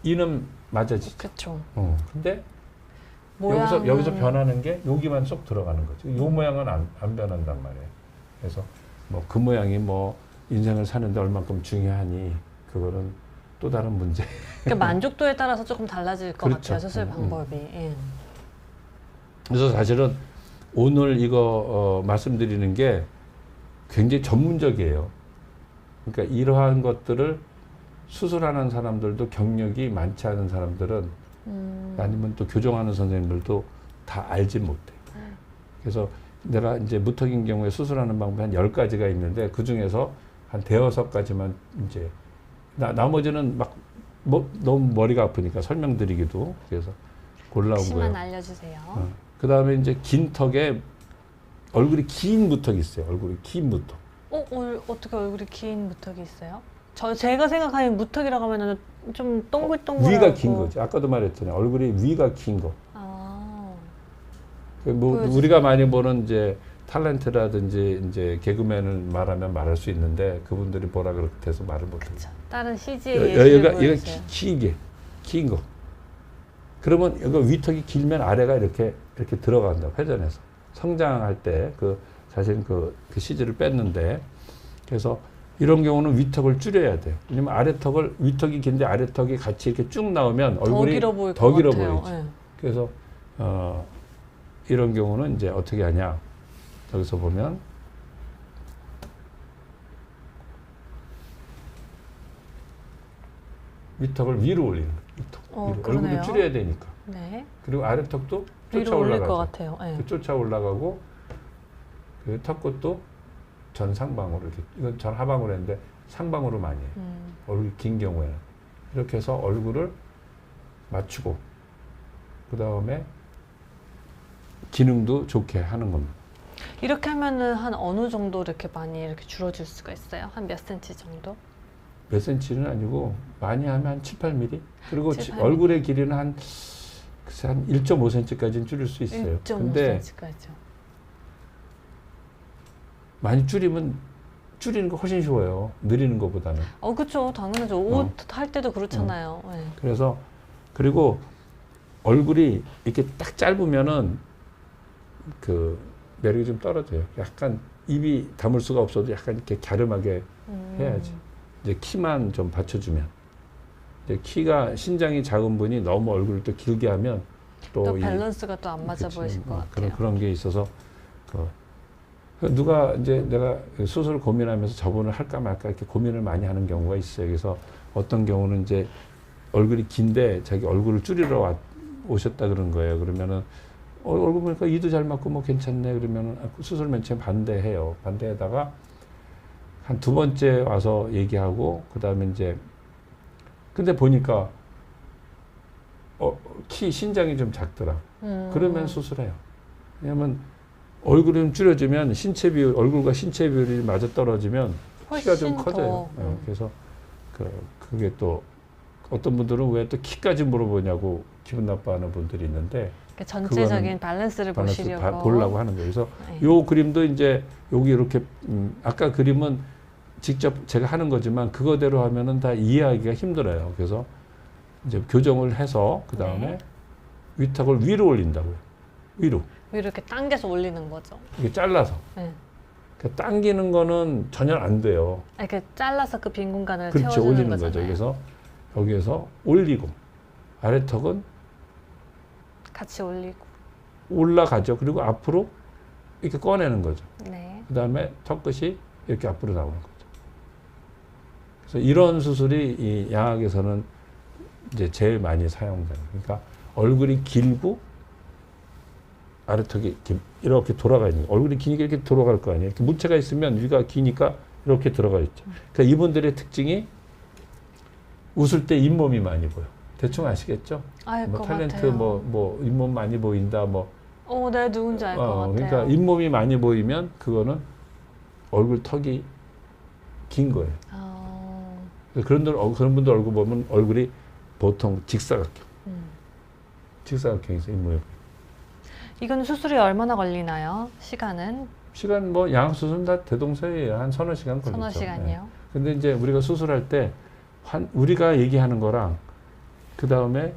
이는 맞아지죠. 그렇죠. 근데 모양은... 여기서 변하는 게 여기만 쏙 들어가는 거죠. 이 모양은 안 변한단 말이에요. 그래서 뭐 그 모양이 뭐 인생을 사는데 얼만큼 중요하니 그거는 또 다른 문제. 그러니까 만족도에 따라서 조금 달라질 것 그렇죠. 같아요. 수술 방법이. 예. 그래서 사실은 오늘 이거 말씀드리는 게 굉장히 전문적이에요. 그러니까 이러한 것들을 수술하는 사람들도 경력이 많지 않은 사람들은 아니면 또 교정하는 선생님들도 다 알지 못해. 그래서 내가 이제 무턱인 경우에 수술하는 방법이 한 10가지가 있는데 그 중에서 한 대여섯 가지만 이제 나머지는 막 너무 머리가 아프니까 설명드리기도 그래서 골라온 혹시만 거예요. 알려주세요. 그 다음에 이제 긴 턱에 얼굴이 긴 무턱이 있어요. 얼굴이 긴 무턱. 어떻게 얼굴이 긴 무턱이 있어요? 제가 생각하는 무턱이라고 하면은 좀 동글동글하고 위가 긴 거지. 아까도 말했잖아요. 얼굴이 위가 긴 거. 뭐 보여주세요. 우리가 많이 보는 이제 탤런트라든지 이제 개그맨을 말하면 말할 수 있는데 그분들이 뭐라 그렇대서 말을 못해요. 다른 CG의 예시를 여기가 보여주세요. 길게 긴 거. 그러면 여기 위턱이 길면 아래가 이렇게 들어간다. 회전해서 성장할 때 사실 그 CG를 뺐는데 그래서 이런 경우는 위턱을 줄여야 돼요. 왜냐면 위턱이 긴데 아래턱이 같이 이렇게 쭉 나오면 얼굴이 더 길어 보이지. 네. 그래서 이런 경우는 이제 어떻게 하냐. 여기서 보면 위턱을 위로 올리는 거예요. 위턱. 위로. 얼굴을 줄여야 되니까. 네. 그리고 아래턱도 쫓아 위로 올릴 것 올라가죠. 같아요. 네. 쫓아 올라가고 그 턱끝도 전상방으로 이렇게 이건 전하방으로 했는데 상방으로 많이 해요. 얼굴이 긴 경우에는 이렇게 해서 얼굴을 맞추고 그 다음에 기능도 좋게 하는 겁니다. 이렇게 하면은 한 어느 정도 이렇게 많이 이렇게 줄어들 수가 있어요? 한 몇 센치 정도? 몇 센치는 아니고 많이 하면 한 7, 8mm 그리고 7, 8mm. 얼굴의 길이는 한 1.5cm까지는 줄일 수 있어요. 근데 1.5cm까지요. 많이 줄이면 줄이는 거 훨씬 쉬워요. 느리는 것보다는. 그렇죠. 당연하죠. 옷 할 때도 그렇잖아요. 네. 그래서 그리고 얼굴이 이렇게 딱 짧으면은 그 매력이 좀 떨어져요. 약간 입이 다물 수가 없어도 약간 이렇게 갸름하게 해야지. 이제 키만 좀 받쳐주면. 이제 키가 신장이 작은 분이 너무 얼굴을 또 길게 하면 또 밸런스가 또 안 맞아 보이실 것 같아요. 그런 게 있어서 누가 이제 내가 수술 고민하면서 저분을 할까 말까 이렇게 고민을 많이 하는 경우가 있어요. 그래서 어떤 경우는 이제 얼굴이 긴데 자기 얼굴을 줄이러 오셨다 그런 거예요. 그러면은 얼굴 보니까 이도 잘 맞고 뭐 괜찮네. 그러면은 수술 맨 처음 반대해요. 반대하다가 한 두 번째 와서 얘기하고 그다음에 이제 근데 보니까 신장이 좀 작더라. 그러면 수술해요. 왜냐면 얼굴이 좀 줄여지면 얼굴과 신체 비율이 맞아 떨어지면 키가 좀 커져요. 그래서 그게 또 어떤 분들은 왜 또 키까지 물어보냐고 기분 나빠하는 분들이 있는데 전체적인 밸런스를 보려고 하는 거예요. 그래서 요 그림도 이제 여기 이렇게 아까 그림은 직접 제가 하는 거지만 그거대로 하면은 다 이해하기가 힘들어요. 그래서 이제 교정을 해서 그 다음에 위턱을 위로 올린다고요. 위로 이렇게 당겨서 올리는 거죠. 이게 잘라서. 네. 그러니까 당기는 거는 전혀 안 돼요. 이렇게 잘라서 그 빈 공간을 그렇죠. 채워주는 올리는 거잖아요. 거죠. 그래서 여기에서 올리고 아래턱은 같이 올리고 올라가죠. 그리고 앞으로 이렇게 꺼내는 거죠. 네. 그 다음에 턱끝이 이렇게 앞으로 나오는 거죠. 그래서 이런 수술이 이 양악에서는 이제 제일 많이 사용되는. 그러니까 얼굴이 길고 아래턱이 이렇게 돌아가 있는 거예요. 얼굴이 기니까 이렇게 돌아갈 거 아니에요. 이렇게 물체가 있으면 위가 기니까 이렇게 들어가 있죠. 그러니까 이분들의 특징이 웃을 때 잇몸이 많이 보여. 대충 아시겠죠? 뭐 탤런트 같아요. 뭐 잇몸 많이 보인다 뭐. 내가 누군지 알 것 같아요. 그러니까 잇몸이 많이 보이면 그거는 얼굴 턱이 긴 거예요. 그런 분들 얼굴 보면 얼굴이 보통 직사각형. 직사각형에서 잇몸이. 이건 수술이 얼마나 걸리나요? 시간은? 시간 뭐 양수술은 다 대동소이에요. 한 서너 시간 걸리죠. 서너 시간이요? 네. 근데 이제 우리가 수술할 때 우리가 얘기하는 거랑 그 다음에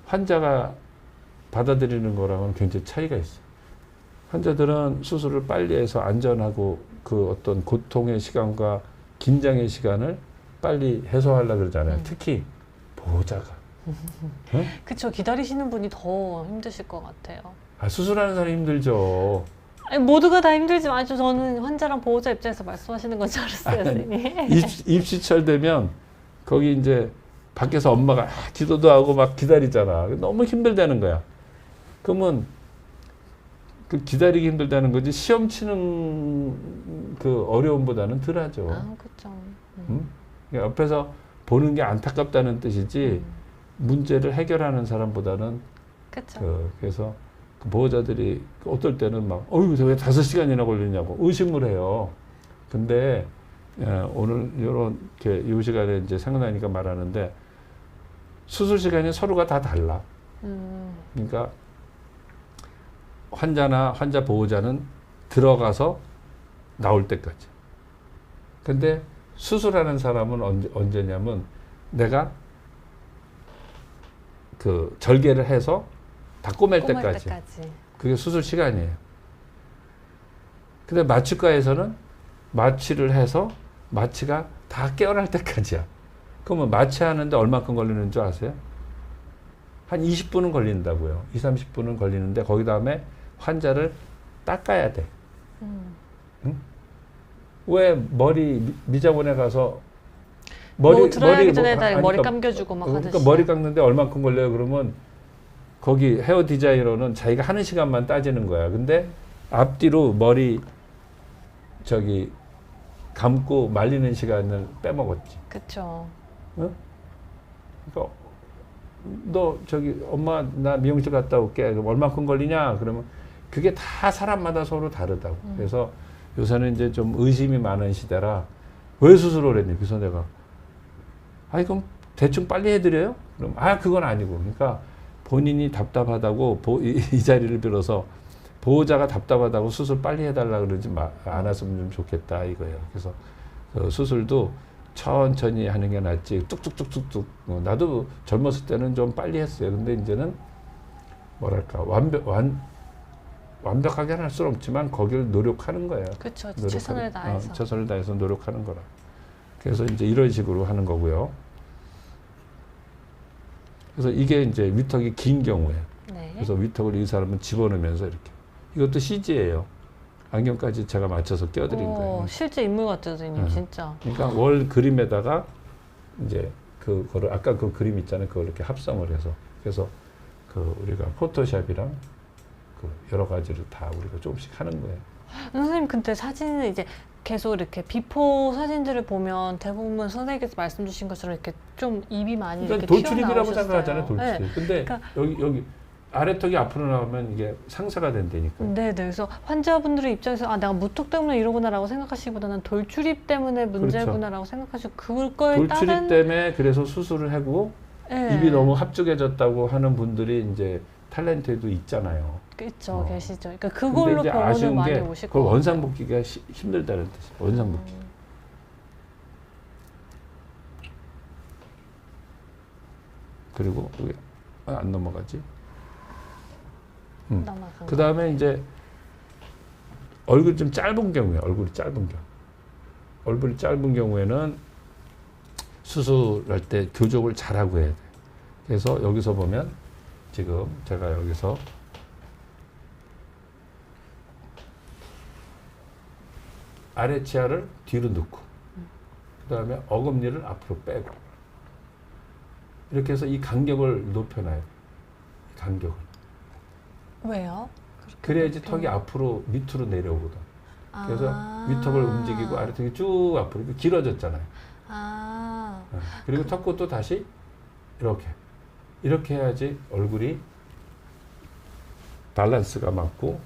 환자가 받아들이는 거랑은 굉장히 차이가 있어요. 환자들은 수술을 빨리 해서 안전하고 그 어떤 고통의 시간과 긴장의 시간을 빨리 해소하려고 그러잖아요. 특히 보호자가. 응? 그쵸. 기다리시는 분이 더 힘드실 것 같아요. 아, 수술하는 사람이 힘들죠. 아니, 모두가 다 힘들지만 저는 환자랑 보호자 입장에서 말씀하시는 건 줄 알았어요, 선생님. 입시철 되면 거기 이제 밖에서 엄마가 기도도 하고 막 기다리잖아. 너무 힘들다는 거야. 그러면 그 기다리기 힘들다는 거지 시험 치는 그 어려움보다는 덜하죠. 아, 그쵸. 응? 옆에서 보는 게 안타깝다는 뜻이지 문제를 해결하는 사람보다는 그쵸. 그래서 그 보호자들이 어떨 때는 막 어휴 왜 5시간이나 걸리냐고 의심을 해요. 근데 오늘 이렇게 이 시간에 이제 생각나니까 말하는데 수술 시간이 서로가 다 달라. 그러니까 환자나 환자 보호자는 들어가서 나올 때까지. 근데 수술하는 사람은 언제냐면 내가 그 절개를 해서 다 꼬맬 때까지. 그게 수술 시간이에요. 근데 마취과에서는 마취를 해서 마취가 다 깨어날 때까지야. 그러면 마취하는데 얼마큼 걸리는 줄 아세요? 한 20분은 걸린다고요. 20, 30분은 걸리는데 거기 다음에 환자를 닦아야 돼. 응? 왜 머리 미자본에 가서 뭐 들어가기 전에 아니, 머리 그러니까, 감겨주고 막 그러니까 하듯이. 머리 깎는데 얼마큼 걸려요? 그러면 거기 헤어 디자이너는 자기가 하는 시간만 따지는 거야. 근데 앞뒤로 머리 저기 감고 말리는 시간을 빼먹었지. 그쵸. 응? 그러니까 너 저기 엄마 나 미용실 갔다 올게. 그럼 얼마큼 걸리냐? 그러면 그게 다 사람마다 서로 다르다고. 그래서 요새는 이제 좀 의심이 많은 시대라 왜 수술을 했니? 그래서 내가 아니 그럼 대충 빨리 해드려요? 그럼 그건 아니고. 그러니까 본인이 답답하다고 이 자리를 빌어서 보호자가 답답하다고 수술 빨리 해달라 그러지 않았으면 좀 좋겠다 이거예요. 그래서 수술도 천천히 하는 게 낫지 뚝뚝뚝뚝뚝. 나도 젊었을 때는 좀 빨리 했어요. 근데 이제는 뭐랄까 완벽하게 할 수는 없지만 거기를 노력하는 거예요. 그렇죠. 최선을 다해서. 최선을 다해서 노력하는 거라. 그래서 이제 이런 식으로 하는 거고요. 그래서 이게 이제 위턱이 긴 경우에. 네. 그래서 위턱을 이 사람은 집어넣으면서 이렇게. 이것도 CG예요. 안경까지 제가 맞춰서 껴드린 거예요. 실제 인물 같아요, 선생님. 진짜. 그러니까 월 그림에다가 이제 그거를 아까 그 그림 있잖아요. 그걸 이렇게 합성을 해서 그래서 그 우리가 포토샵이랑 그 여러 가지를 다 우리가 조금씩 하는 거예요. 선생님, 근데 사진은 이제 계속 이렇게 비포 사진들을 보면 대부분 선생님께서 말씀 주신 것처럼 이렇게 좀 입이 많이 그러니까 이렇게 돌출입이라고 튀어나오셨어요. 생각하잖아요. 돌출입. 네. 근데 그러니까 여기 아래턱이 앞으로 나오면 이게 상쇄가 된다니까. 네. 그래서 환자분들의 입장에서 내가 무턱 때문에 이러구나라고 생각하시기보다는 돌출입 때문에 문제구나라고 생각하시고 그걸 돌출입 때문에 그래서 수술을 하고 네. 입이 너무 합죽해졌다고 하는 분들이 이제 탤런트에도 있잖아요. 있죠, 계시죠. 그러니까 그걸로 이제 병원을 아쉬운 많이 게 오실 그걸 거예요. 원상복귀가 힘들다는 뜻이에요. 원상복귀. 그리고 여기 안 넘어가지. 그 다음에 이제 얼굴이 좀 짧은 경우에 얼굴이 짧은 경우에는 수술할 때 교정을 잘하고 해야 돼. 그래서 여기서 보면 지금 제가 여기서 아래 치아를 뒤로 넣고 그 다음에 어금니를 앞으로 빼고 이렇게 해서 이 간격을 높여놔요. 간격을. 왜요? 그래야지 턱이 앞으로 밑으로 내려오거든. 그래서 위턱을 움직이고 아래턱이 쭉 앞으로 길어졌잖아요. 그리고 턱끝도 다시 이렇게 해야지 얼굴이 밸런스가 맞고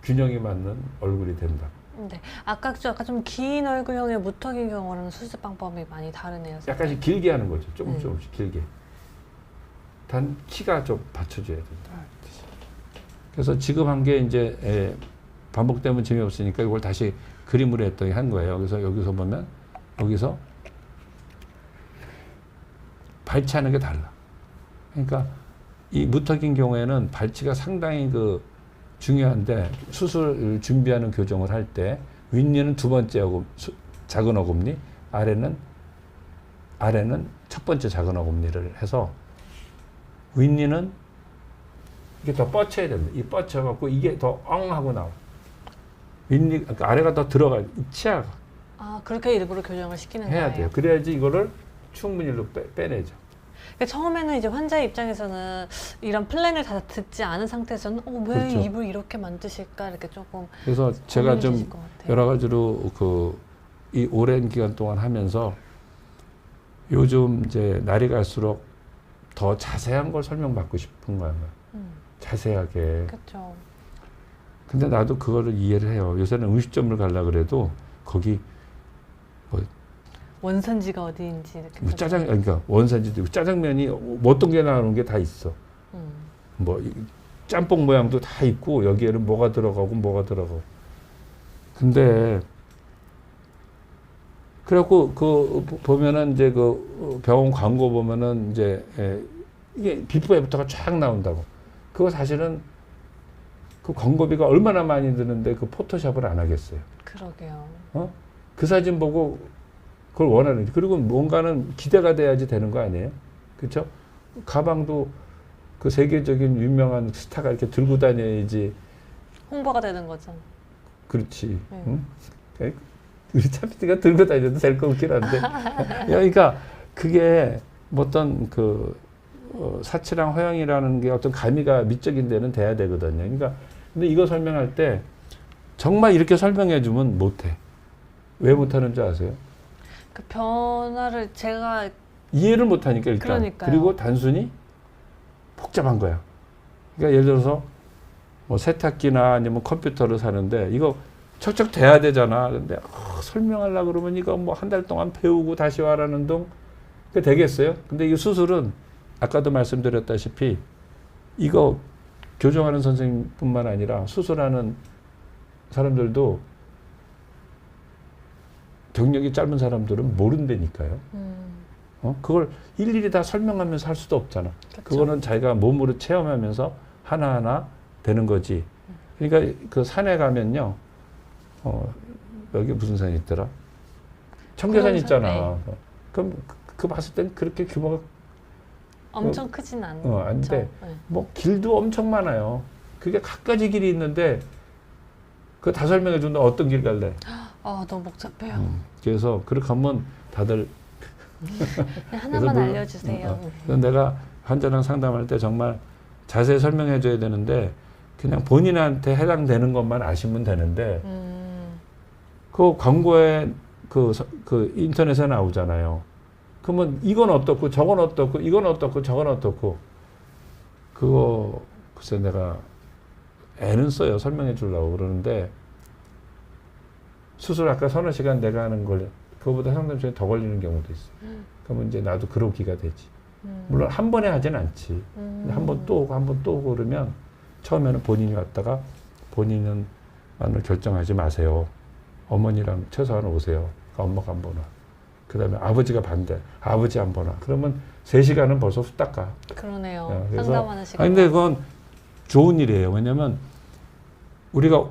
균형이 맞는 얼굴이 된다. 네. 아까 좀 긴 얼굴형의 무턱인 경우는 수술 방법이 많이 다르네요. 약간씩 길게 하는 거죠. 조금씩 길게. 단 키가 좀 받쳐줘야 된다. 그래서 지금 한 게 이제 반복되면 재미없으니까 이걸 다시 그림으로 했더니 한 거예요. 그래서 여기서 보면 여기서 발치하는 게 달라. 그러니까 이 무턱인 경우에는 발치가 상당히 그 중요한데 수술 준비하는 교정을 할 때 윗니는 두 번째 작은 어금니, 아래는 첫 번째 작은 어금니를 해서 윗니는 이게 더 뻗쳐야 됩니다. 이 뻗쳐갖고 이게 더 엉하고 나와. 윗니, 그러니까 아래가 더 들어가, 치아가. 아, 그렇게 일부러 교정을 시키는 해야 거예요? 돼요. 그래야지 이거를 충분히 일로 빼내죠. 그러니까 처음에는 이제 환자의 입장에서는 이런 플랜을 다 듣지 않은 상태에서는 왜 그렇죠. 입을 이렇게 만드실까 이렇게 조금 그래서 제가 좀 고민되실 것 같아요. 여러 가지로 이 오랜 기간 동안 하면서 요즘 이제 날이 갈수록 더 자세한 걸 설명받고 싶은 거야. 자세하게. 그렇죠. 근데 나도 그거를 이해를 해요. 요새는 음식점을 가려 그래도 거기 원산지가 어디인지 이렇게 뭐 그러니까 원산지도 있고 짜장면이 어떤 게 나오는 게 다 있어. 뭐 짬뽕 모양도 다 있고 여기에는 뭐가 들어가고 뭐가 들어가고. 근데 그래갖고 보면은 이제 병원 광고 보면은 이제 이게 비포 애프터가 쫙 나온다고. 그거 사실은 그 광고비가 얼마나 많이 드는데 그 포토샵을 안 하겠어요. 그러게요. 그 사진 보고 그걸 원하는지. 그리고 뭔가는 기대가 돼야지 되는 거 아니에요? 그렇죠? 가방도 그 세계적인 유명한 스타가 이렇게 들고 다녀야지. 홍보가 되는 거죠. 그렇지. 응? 우리 차피티가 들고 다녀도 될 것 같긴 한데. 그러니까 그게 어떤 사치랑 허영이라는 게 어떤 가미가 미적인 데는 돼야 되거든요. 그러니까 근데 이거 설명할 때 정말 이렇게 설명해 주면 못해. 왜 못하는 줄 아세요? 그 변화를 제가 이해를 못하니까 일단. 그러니까요. 그리고 단순히 복잡한 거야. 그러니까 예를 들어서 뭐 세탁기나 아니면 컴퓨터를 사는데 이거 척척 돼야 되잖아. 근데 설명하려고 그러면 이거 뭐 한 달 동안 배우고 다시 와라는 동 그게 되겠어요? 근데 이 수술은 아까도 말씀드렸다시피 이거 교정하는 선생님뿐만 아니라 수술하는 사람들도 경력이 짧은 사람들은 모른다니까요. 그걸 일일이 다 설명하면서 할 수도 없잖아. 그쵸. 그거는 자기가 몸으로 체험하면서 하나하나 되는 거지. 그러니까 그 산에 가면요. 여기 무슨 산이 있더라? 청계산 있잖아. 네. 그럼 그 봤을 땐 그렇게 규모가 엄청 크진 않죠. 안 돼. 네. 뭐 길도 엄청 많아요. 그게 갖가지 길이 있는데 그거 다 설명해 준다. 어떤 길 갈래? 너무 복잡해요. 그래서 그렇게 하면 다들 그냥 하나만 그래서 알려주세요. 그래서 내가 환자랑 상담할 때 정말 자세히 설명해 줘야 되는데 그냥 본인한테 해당되는 것만 아시면 되는데 그 광고에 그 인터넷에 나오잖아요. 그러면 이건 어떻고 저건 어떻고 이건 어떻고 저건 어떻고 그거 글쎄 내가 애는 써요. 설명해 주려고 그러는데 수술 아까 서너 시간 내가 하는 걸 그거보다 상담 시간이 더 걸리는 경우도 있어. 그러면 이제 나도 그러기가 되지. 물론 한 번에 하진 않지. 한 번 또 오고 한 번 또 오고 그러면 처음에는 본인이 왔다가 본인은 결정하지 마세요. 어머니랑 최소한 오세요. 그러니까 엄마가 한 번 와. 그 다음에 아버지가 반대. 아버지 한 번 와. 그러면 3시간은 벌써 후딱 가. 그러네요. 그래서 상담하는 시간. 근데 그건 좋은 일이에요. 왜냐면 우리가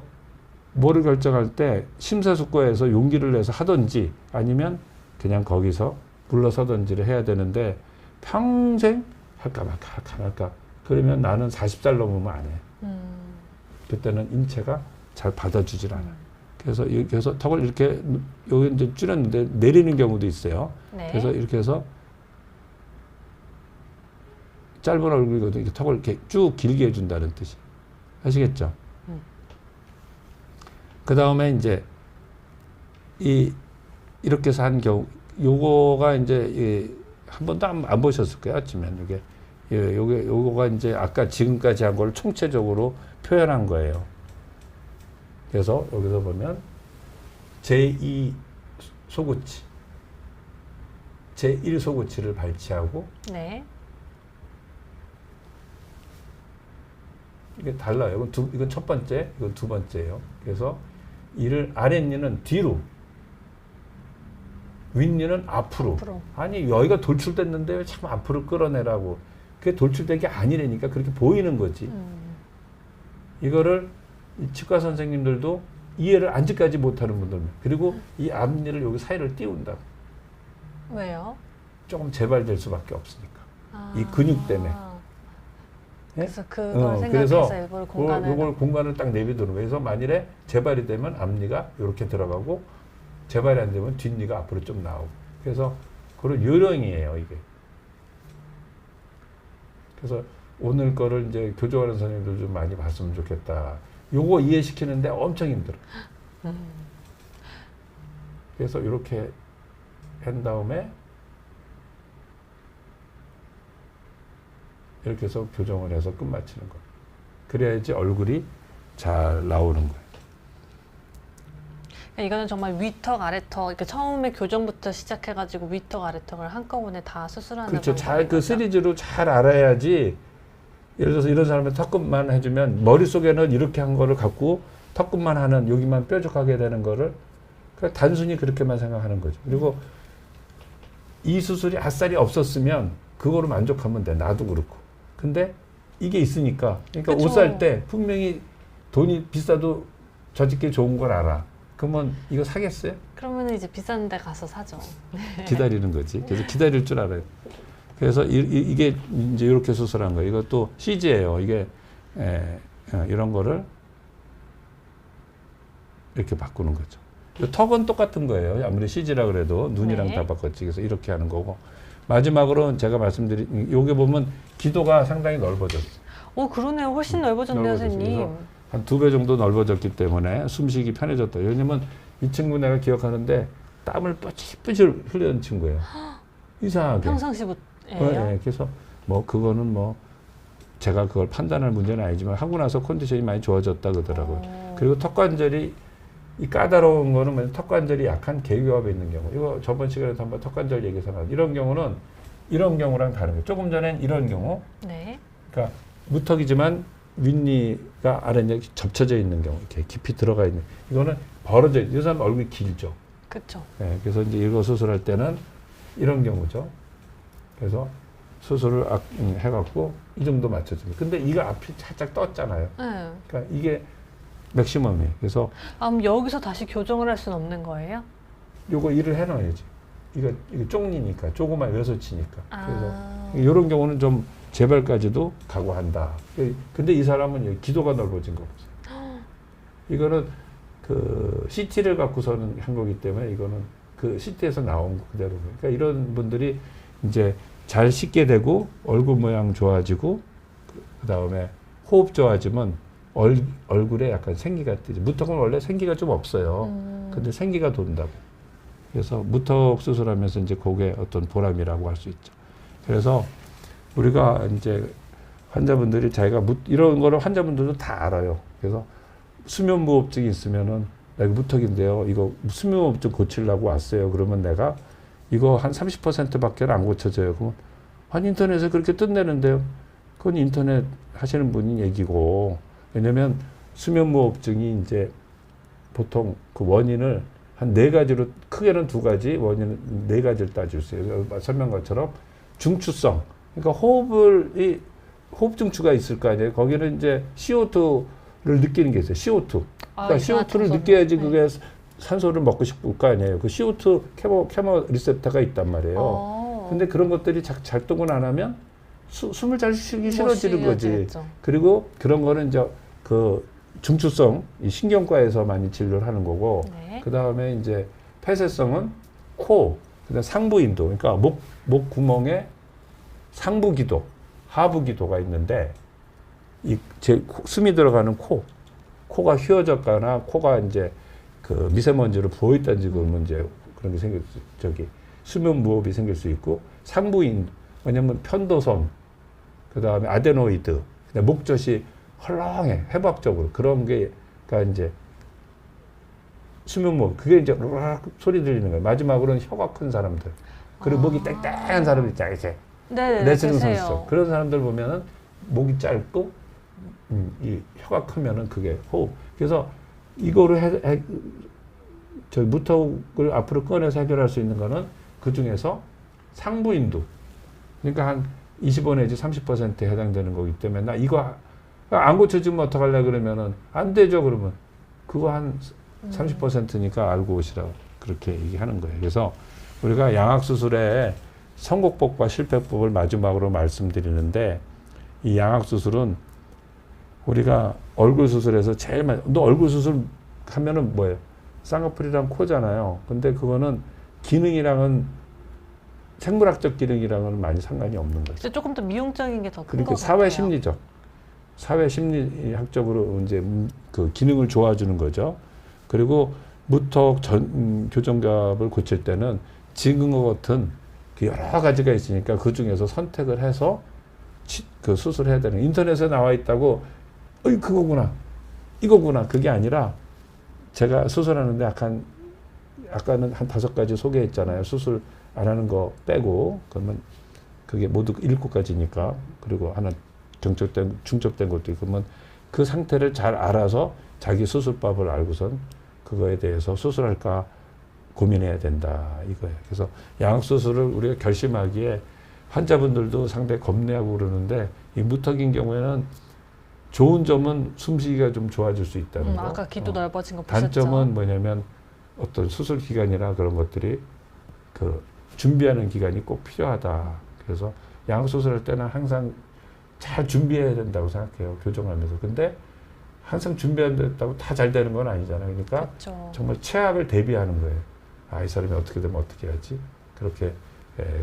뭐를 결정할 때 심사숙고해서 용기를 내서 하든지 아니면 그냥 거기서 물러서든지를 해야 되는데 평생 할까 말까 그러면 나는 40살 넘으면 안 해. 그때는 인체가 잘 받아주질 않아. 그래서 턱을 이렇게 여기 이제 줄였는데 내리는 경우도 있어요. 네. 그래서 이렇게 해서 짧은 얼굴이거든. 이렇게 턱을 이렇게 쭉 길게 해준다는 뜻이. 아시겠죠? 그 다음에 이제 이렇게 해서 한 경우, 요거가 이제 한 번도 안 보셨을 거예요. 아침엔 요거가 이제 아까 지금까지 한 걸 총체적으로 표현한 거예요. 그래서 여기서 보면 제2 소구치, 제1 소구치를 발치하고 네. 이게 달라요. 이건 첫 번째, 이건 두 번째예요. 그래서 이를 아랫니는 뒤로, 윗니는 앞으로. 아니 여기가 돌출됐는데 왜 참 앞으로 끌어내라고. 그게 돌출된 게 아니라니까 그렇게 보이는 거지. 이거를 이 치과 선생님들도 이해를 아직까지 못하는 분들, 그리고 이 앞니를 여기 사이를 띄운다. 왜요? 조금 재발될 수밖에 없으니까. 아. 이 근육 때문에. 그래서 그걸 그래서 생각해서 일부러 공간을 요걸 공간을 딱 내비두는 거예요. 그래서 만일에 재발이 되면 앞니가 이렇게 들어가고 재발이 안 되면 뒷니가 앞으로 좀 나오고. 그래서 그런 요령이에요, 이게. 그래서 오늘 거를 이제 교정하는 선생님들 좀 많이 봤으면 좋겠다. 요거 이해시키는데 엄청 힘들어. 그래서 이렇게 한 다음에 이렇게 해서 교정을 해서 끝마치는 거예요. 그래야지 얼굴이 잘 나오는 거예요. 이거는 정말 위턱, 아래턱, 그러니까 처음에 교정부터 시작해가지고 위턱, 아래턱을 한꺼번에 다 수술하는 그렇죠. 잘 방법인 그 거죠? 시리즈로 잘 알아야지. 예를 들어서 이런 사람은 턱끝만 해주면 머릿속에는 이렇게 한 거를 갖고 턱끝만 하는 여기만 뾰족하게 되는 거를 그냥 단순히 그렇게만 생각하는 거죠. 그리고 이 수술이 아싸리 없었으면 그거로 만족하면 돼. 나도 그렇고. 근데 이게 있으니까 그러니까 그쵸. 옷 살 때 분명히 돈이 비싸도 저짓게 좋은 걸 알아. 그러면 이거 사겠어요? 그러면 이제 비싼 데 가서 사죠. 기다리는 거지. 그래서 기다릴 줄 알아요. 그래서 이게 이제 이렇게 수술한 거예요. 이것도 CG예요. 이게 이런 거를 이렇게 바꾸는 거죠. 턱은 똑같은 거예요. 아무리 CG라 그래도 눈이랑 네. 다 바꿨지. 그래서 이렇게 하는 거고. 마지막으로 제가 말씀드린 요게 보면 기도가 상당히 넓어졌어요. 오, 그러네요. 훨씬 넓어졌네요, 넓어졌어요. 선생님. 그래서 한 2배 정도 넓어졌기 때문에 숨쉬기 편해졌다. 왜냐면 이 친구 내가 기억하는데 땀을 뿌질뿌질 흘리는 친구예요. 이상하게. 평상시부터예요? 네, 그래서 뭐 그거는 뭐 제가 그걸 판단할 문제는 아니지만 하고 나서 컨디션이 많이 좋아졌다 그러더라고요. 그리고 턱관절이 이 까다로운 거는 뭐냐면 턱관절이 약한 계교합에 있는 경우. 이거 저번 시간에도 한번 턱관절 얘기해서 나왔는데 이런 경우는 이런 경우랑 다른 거예요. 조금 전엔 이런 경우. 네. 그러니까 무턱이지만 윗니가 아랫니 접쳐져 있는 경우, 이렇게 깊이 들어가 있는. 이거는 벌어져 있는. 이 사람 얼굴이 길죠. 그렇죠. 네, 그래서 이제 이거 수술할 때는 이런 경우죠. 그래서 수술을 해갖고 이 정도 맞춰줍니다. 근데 이거 앞이 살짝 떴잖아요. 네. 그러니까 이게 맥시멈이에요. 그래서 그럼 여기서 다시 교정을 할 수는 없는 거예요? 요거 일을 해놔야지. 이거 쪽니니까, 조그만 외소치니까. 그래서 아. 이런 경우는 좀 재발까지도 각오한다. 근데 이 사람은 기도가 넓어진 거 보세요. 이거는 그 CT를 갖고서는 한 거기 때문에 이거는 그 CT에서 나온 거 그대로. 그러니까 이런 분들이 이제 잘 씻게 되고 얼굴 모양 좋아지고 그 다음에 호흡 좋아지면 얼굴에 약간 생기가 뜨죠. 무턱은 원래 생기가 좀 없어요. 근데 생기가 돈다고. 그래서 무턱 수술하면서 이제 그게 어떤 보람이라고 할 수 있죠. 그래서 우리가 이제 환자분들이 자기가 이런 거를 환자분들도 다 알아요. 그래서 수면무호흡증이 있으면은 나 이거 무턱인데요. 이거 수면무호흡증 고치려고 왔어요. 그러면 내가 이거 한 30%밖에 안 고쳐져요. 그러면 아니 인터넷에 그렇게 뜬다는데요. 그건 인터넷 하시는 분이 얘기고. 왜냐면 수면무호흡증이 이제 보통 그 원인을 한 4가지로, 크게는 2가지, 원인은 4가지를 따질 수 있어요. 설명한 것처럼 중추성. 그러니까 호흡중추가 있을 거 아니에요. 거기는 이제 CO2를 느끼는 게 있어요. CO2. 그러니까 CO2를 느껴야지 그게 산소를 먹고 싶을 거 아니에요. 그 CO2 케모 리셉터가 있단 말이에요. 근데 그런 것들이 작동을 안 하면 숨을 잘 쉬기 싫어지는 거지. 그리고 그런 거는 이제 그 중추성, 이 신경과에서 많이 진료를 하는 거고, 네. 그 다음에 이제 폐쇄성은 코, 그다음 상부인도, 그러니까 목 구멍에 상부기도, 하부기도가 있는데, 숨이 들어가는 코가 휘어졌거나 코가 이제 그 미세먼지로 부어있다든지 그러면 이제 그런 게 생길 수, 수면 무호흡이 생길 수 있고, 상부인, 왜냐면 편도선, 그 다음에 아데노이드, 목젖이 헐렁해, 해박적으로. 그런 게, 그러니까 이제, 수면무호흡. 그게 이제, 으악 소리 들리는 거예요. 마지막으로는 혀가 큰 사람들. 그리고 목이 땡땡한 사람들 있잖아요, 이렇게. 네, 레슬링 선수. 그런 사람들 보면은 목이 짧고, 이 혀가 크면은 그게 호흡. 그래서 이거를 무턱을 앞으로 꺼내서 해결할 수 있는 거는 그 중에서 상부인두. 그러니까 한 25 내지 30%에 해당되는 거기 때문에 나 이거 안 고쳐지면 어떡할래 그러면은 안 되죠 그러면 그거 한 30%니까 알고 오시라고 그렇게 얘기하는 거예요. 그래서 우리가 양악수술의 성공법과 실패법을 마지막으로 말씀드리는데 이 양악수술은 우리가 얼굴 수술에서 제일 많이 너 얼굴 수술 하면은 뭐예요? 쌍꺼풀이랑 코잖아요. 근데 그거는 기능이랑은 생물학적 기능이랑은 많이 상관이 없는 거죠. 그래서 조금 더 미용적인 게 더 큰 것 그러니까 같아요. 사회 심리적, 사회 심리학적으로 이제 그 기능을 좋아주는 거죠. 그리고 무턱 교정갑을 고칠 때는 지금과 같은 그 여러 가지가 있으니까 그 중에서 선택을 해서 그 수술해야 되는 인터넷에 나와 있다고 어이 그거구나 이거구나 그게 아니라 제가 수술하는데 아까는 한 5가지 소개했잖아요. 수술 안 하는 거 빼고 그러면 그게 모두 7가지니까 그리고 하나 중첩된 것도 있고 그러면 그 상태를 잘 알아서 자기 수술법을 알고선 그거에 대해서 수술할까 고민해야 된다 이거예요. 그래서 양악수술을 우리가 결심하기에 환자분들도 상당히 겁내하고 그러는데 이 무턱인 경우에는 좋은 점은 숨쉬기가 좀 좋아질 수 있다는 거. 아까 귀도 넓어진 거 보셨죠? 단점은 뭐냐면 어떤 수술 기간이나 그런 것들이 그 준비하는 기간이 꼭 필요하다. 그래서 양악수술할 때는 항상 잘 준비해야 된다고 생각해요. 교정하면서. 근데 항상 준비한다고 다 잘 되는 건 아니잖아요. 그러니까 그렇죠. 정말 최악을 대비하는 거예요. 아, 이 사람이 어떻게 되면 어떻게 하지? 그렇게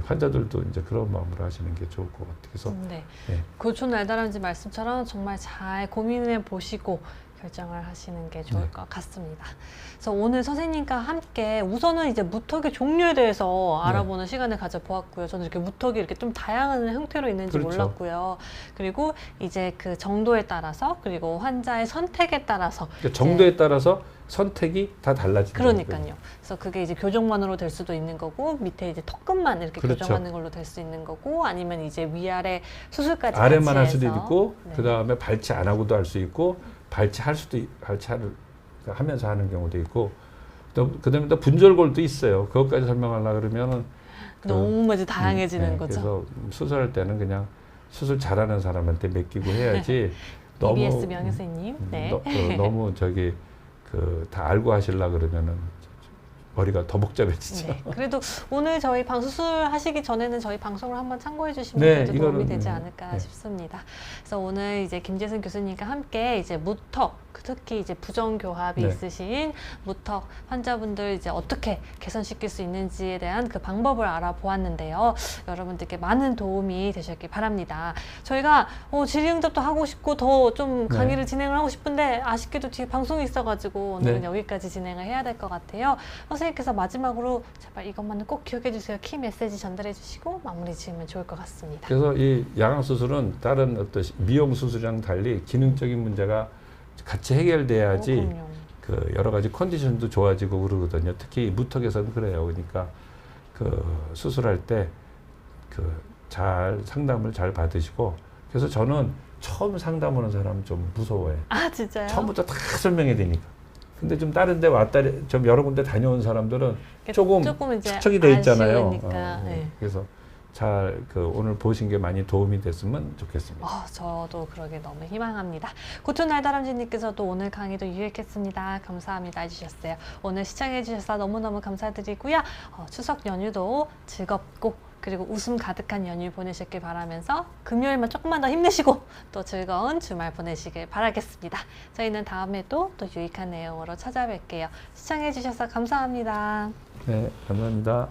환자들도 이제 그런 마음으로 하시는 게 좋을 것 같아요. 그래서 네. 예. 고촌 날다람쥐 말씀처럼 정말 잘 고민해 보시고 결정을 하시는 게 좋을 네. 것 같습니다. 그래서 오늘 선생님과 함께 우선은 이제 무턱의 종류에 대해서 네. 알아보는 시간을 가져보았고요. 저는 이렇게 무턱이 이렇게 좀 다양한 형태로 있는지 그렇죠. 몰랐고요. 그리고 이제 그 정도에 따라서 그리고 환자의 선택에 따라서 그러니까 정도에 따라서 선택이 다 달라진다. 그러니까요. 그래서 그게 이제 교정만으로 될 수도 있는 거고 밑에 이제 턱끝만 이렇게 그렇죠. 교정하는 걸로 될 수 있는 거고 아니면 이제 위아래 수술까지 아래만 같이 할 수도 해서. 있고 네. 그 다음에 발치 안 하고도 할 수 있고 발치를 하면서 하는 경우도 있고 또 그다음에 또 분절골도 있어요. 그것까지 설명하려고 그러면은 너무 이제 다양해지는 네, 거죠. 그래서 수술할 때는 그냥 수술 잘하는 사람한테 맡기고 해야지 EBS 명예선생님. 네. 너무 저기 다 알고 하시려고 그러면은 머리가 더 복잡해지죠. 네. 그래도 오늘 저희 방수술 하시기 전에는 저희 방송을 한번 참고해 주시면 네, 그래도 도움이 이거는, 되지 않을까 네. 싶습니다. 그래서 오늘 이제 김재승 교수님과 함께 이제 무턱, 특히 이제 부정교합이 네. 있으신 무턱 환자분들 이제 어떻게 개선시킬 수 있는지에 대한 그 방법을 알아보았는데요. 여러분들께 많은 도움이 되셨길 바랍니다. 저희가 질의응답도 하고 싶고 더 좀 네. 강의를 진행을 하고 싶은데 아쉽게도 뒤에 방송이 있어가지고 오늘은 네. 여기까지 진행을 해야 될 것 같아요. 선생님께서 마지막으로 제발 이것만은 꼭 기억해 주세요. 키 메시지 전달해 주시고 마무리 지으면 좋을 것 같습니다. 그래서 이 양악수술은 다른 어떤 미용 수술이랑 달리 기능적인 문제가 같이 해결돼야지 그럼요. 그 여러 가지 컨디션도 좋아지고 그러거든요. 특히 무턱에서는 그래요. 그러니까 그 수술할 때 그 잘 상담을 잘 받으시고 그래서 저는 처음 상담하는 사람 좀 무서워해. 아 진짜요? 처음부터 다 설명해야 되니까. 근데 좀 다른 데 왔다 좀 여러 군데 다녀온 사람들은 조금 이제 축척이 돼 있잖아요. 아쉬우니까, 네. 그래서 잘 오늘 보신 게 많이 도움이 됐으면 좋겠습니다. 저도 그러게 너무 희망합니다. 고촌 날다람쥐님께서도 오늘 강의도 유익했습니다. 감사합니다 해주셨어요. 오늘 시청해주셔서 너무너무 감사드리고요. 추석 연휴도 즐겁고 그리고 웃음 가득한 연휴 보내셨길 바라면서 금요일만 조금만 더 힘내시고 또 즐거운 주말 보내시길 바라겠습니다. 저희는 다음에도 또 유익한 내용으로 찾아뵐게요. 시청해주셔서 감사합니다. 네, 감사합니다.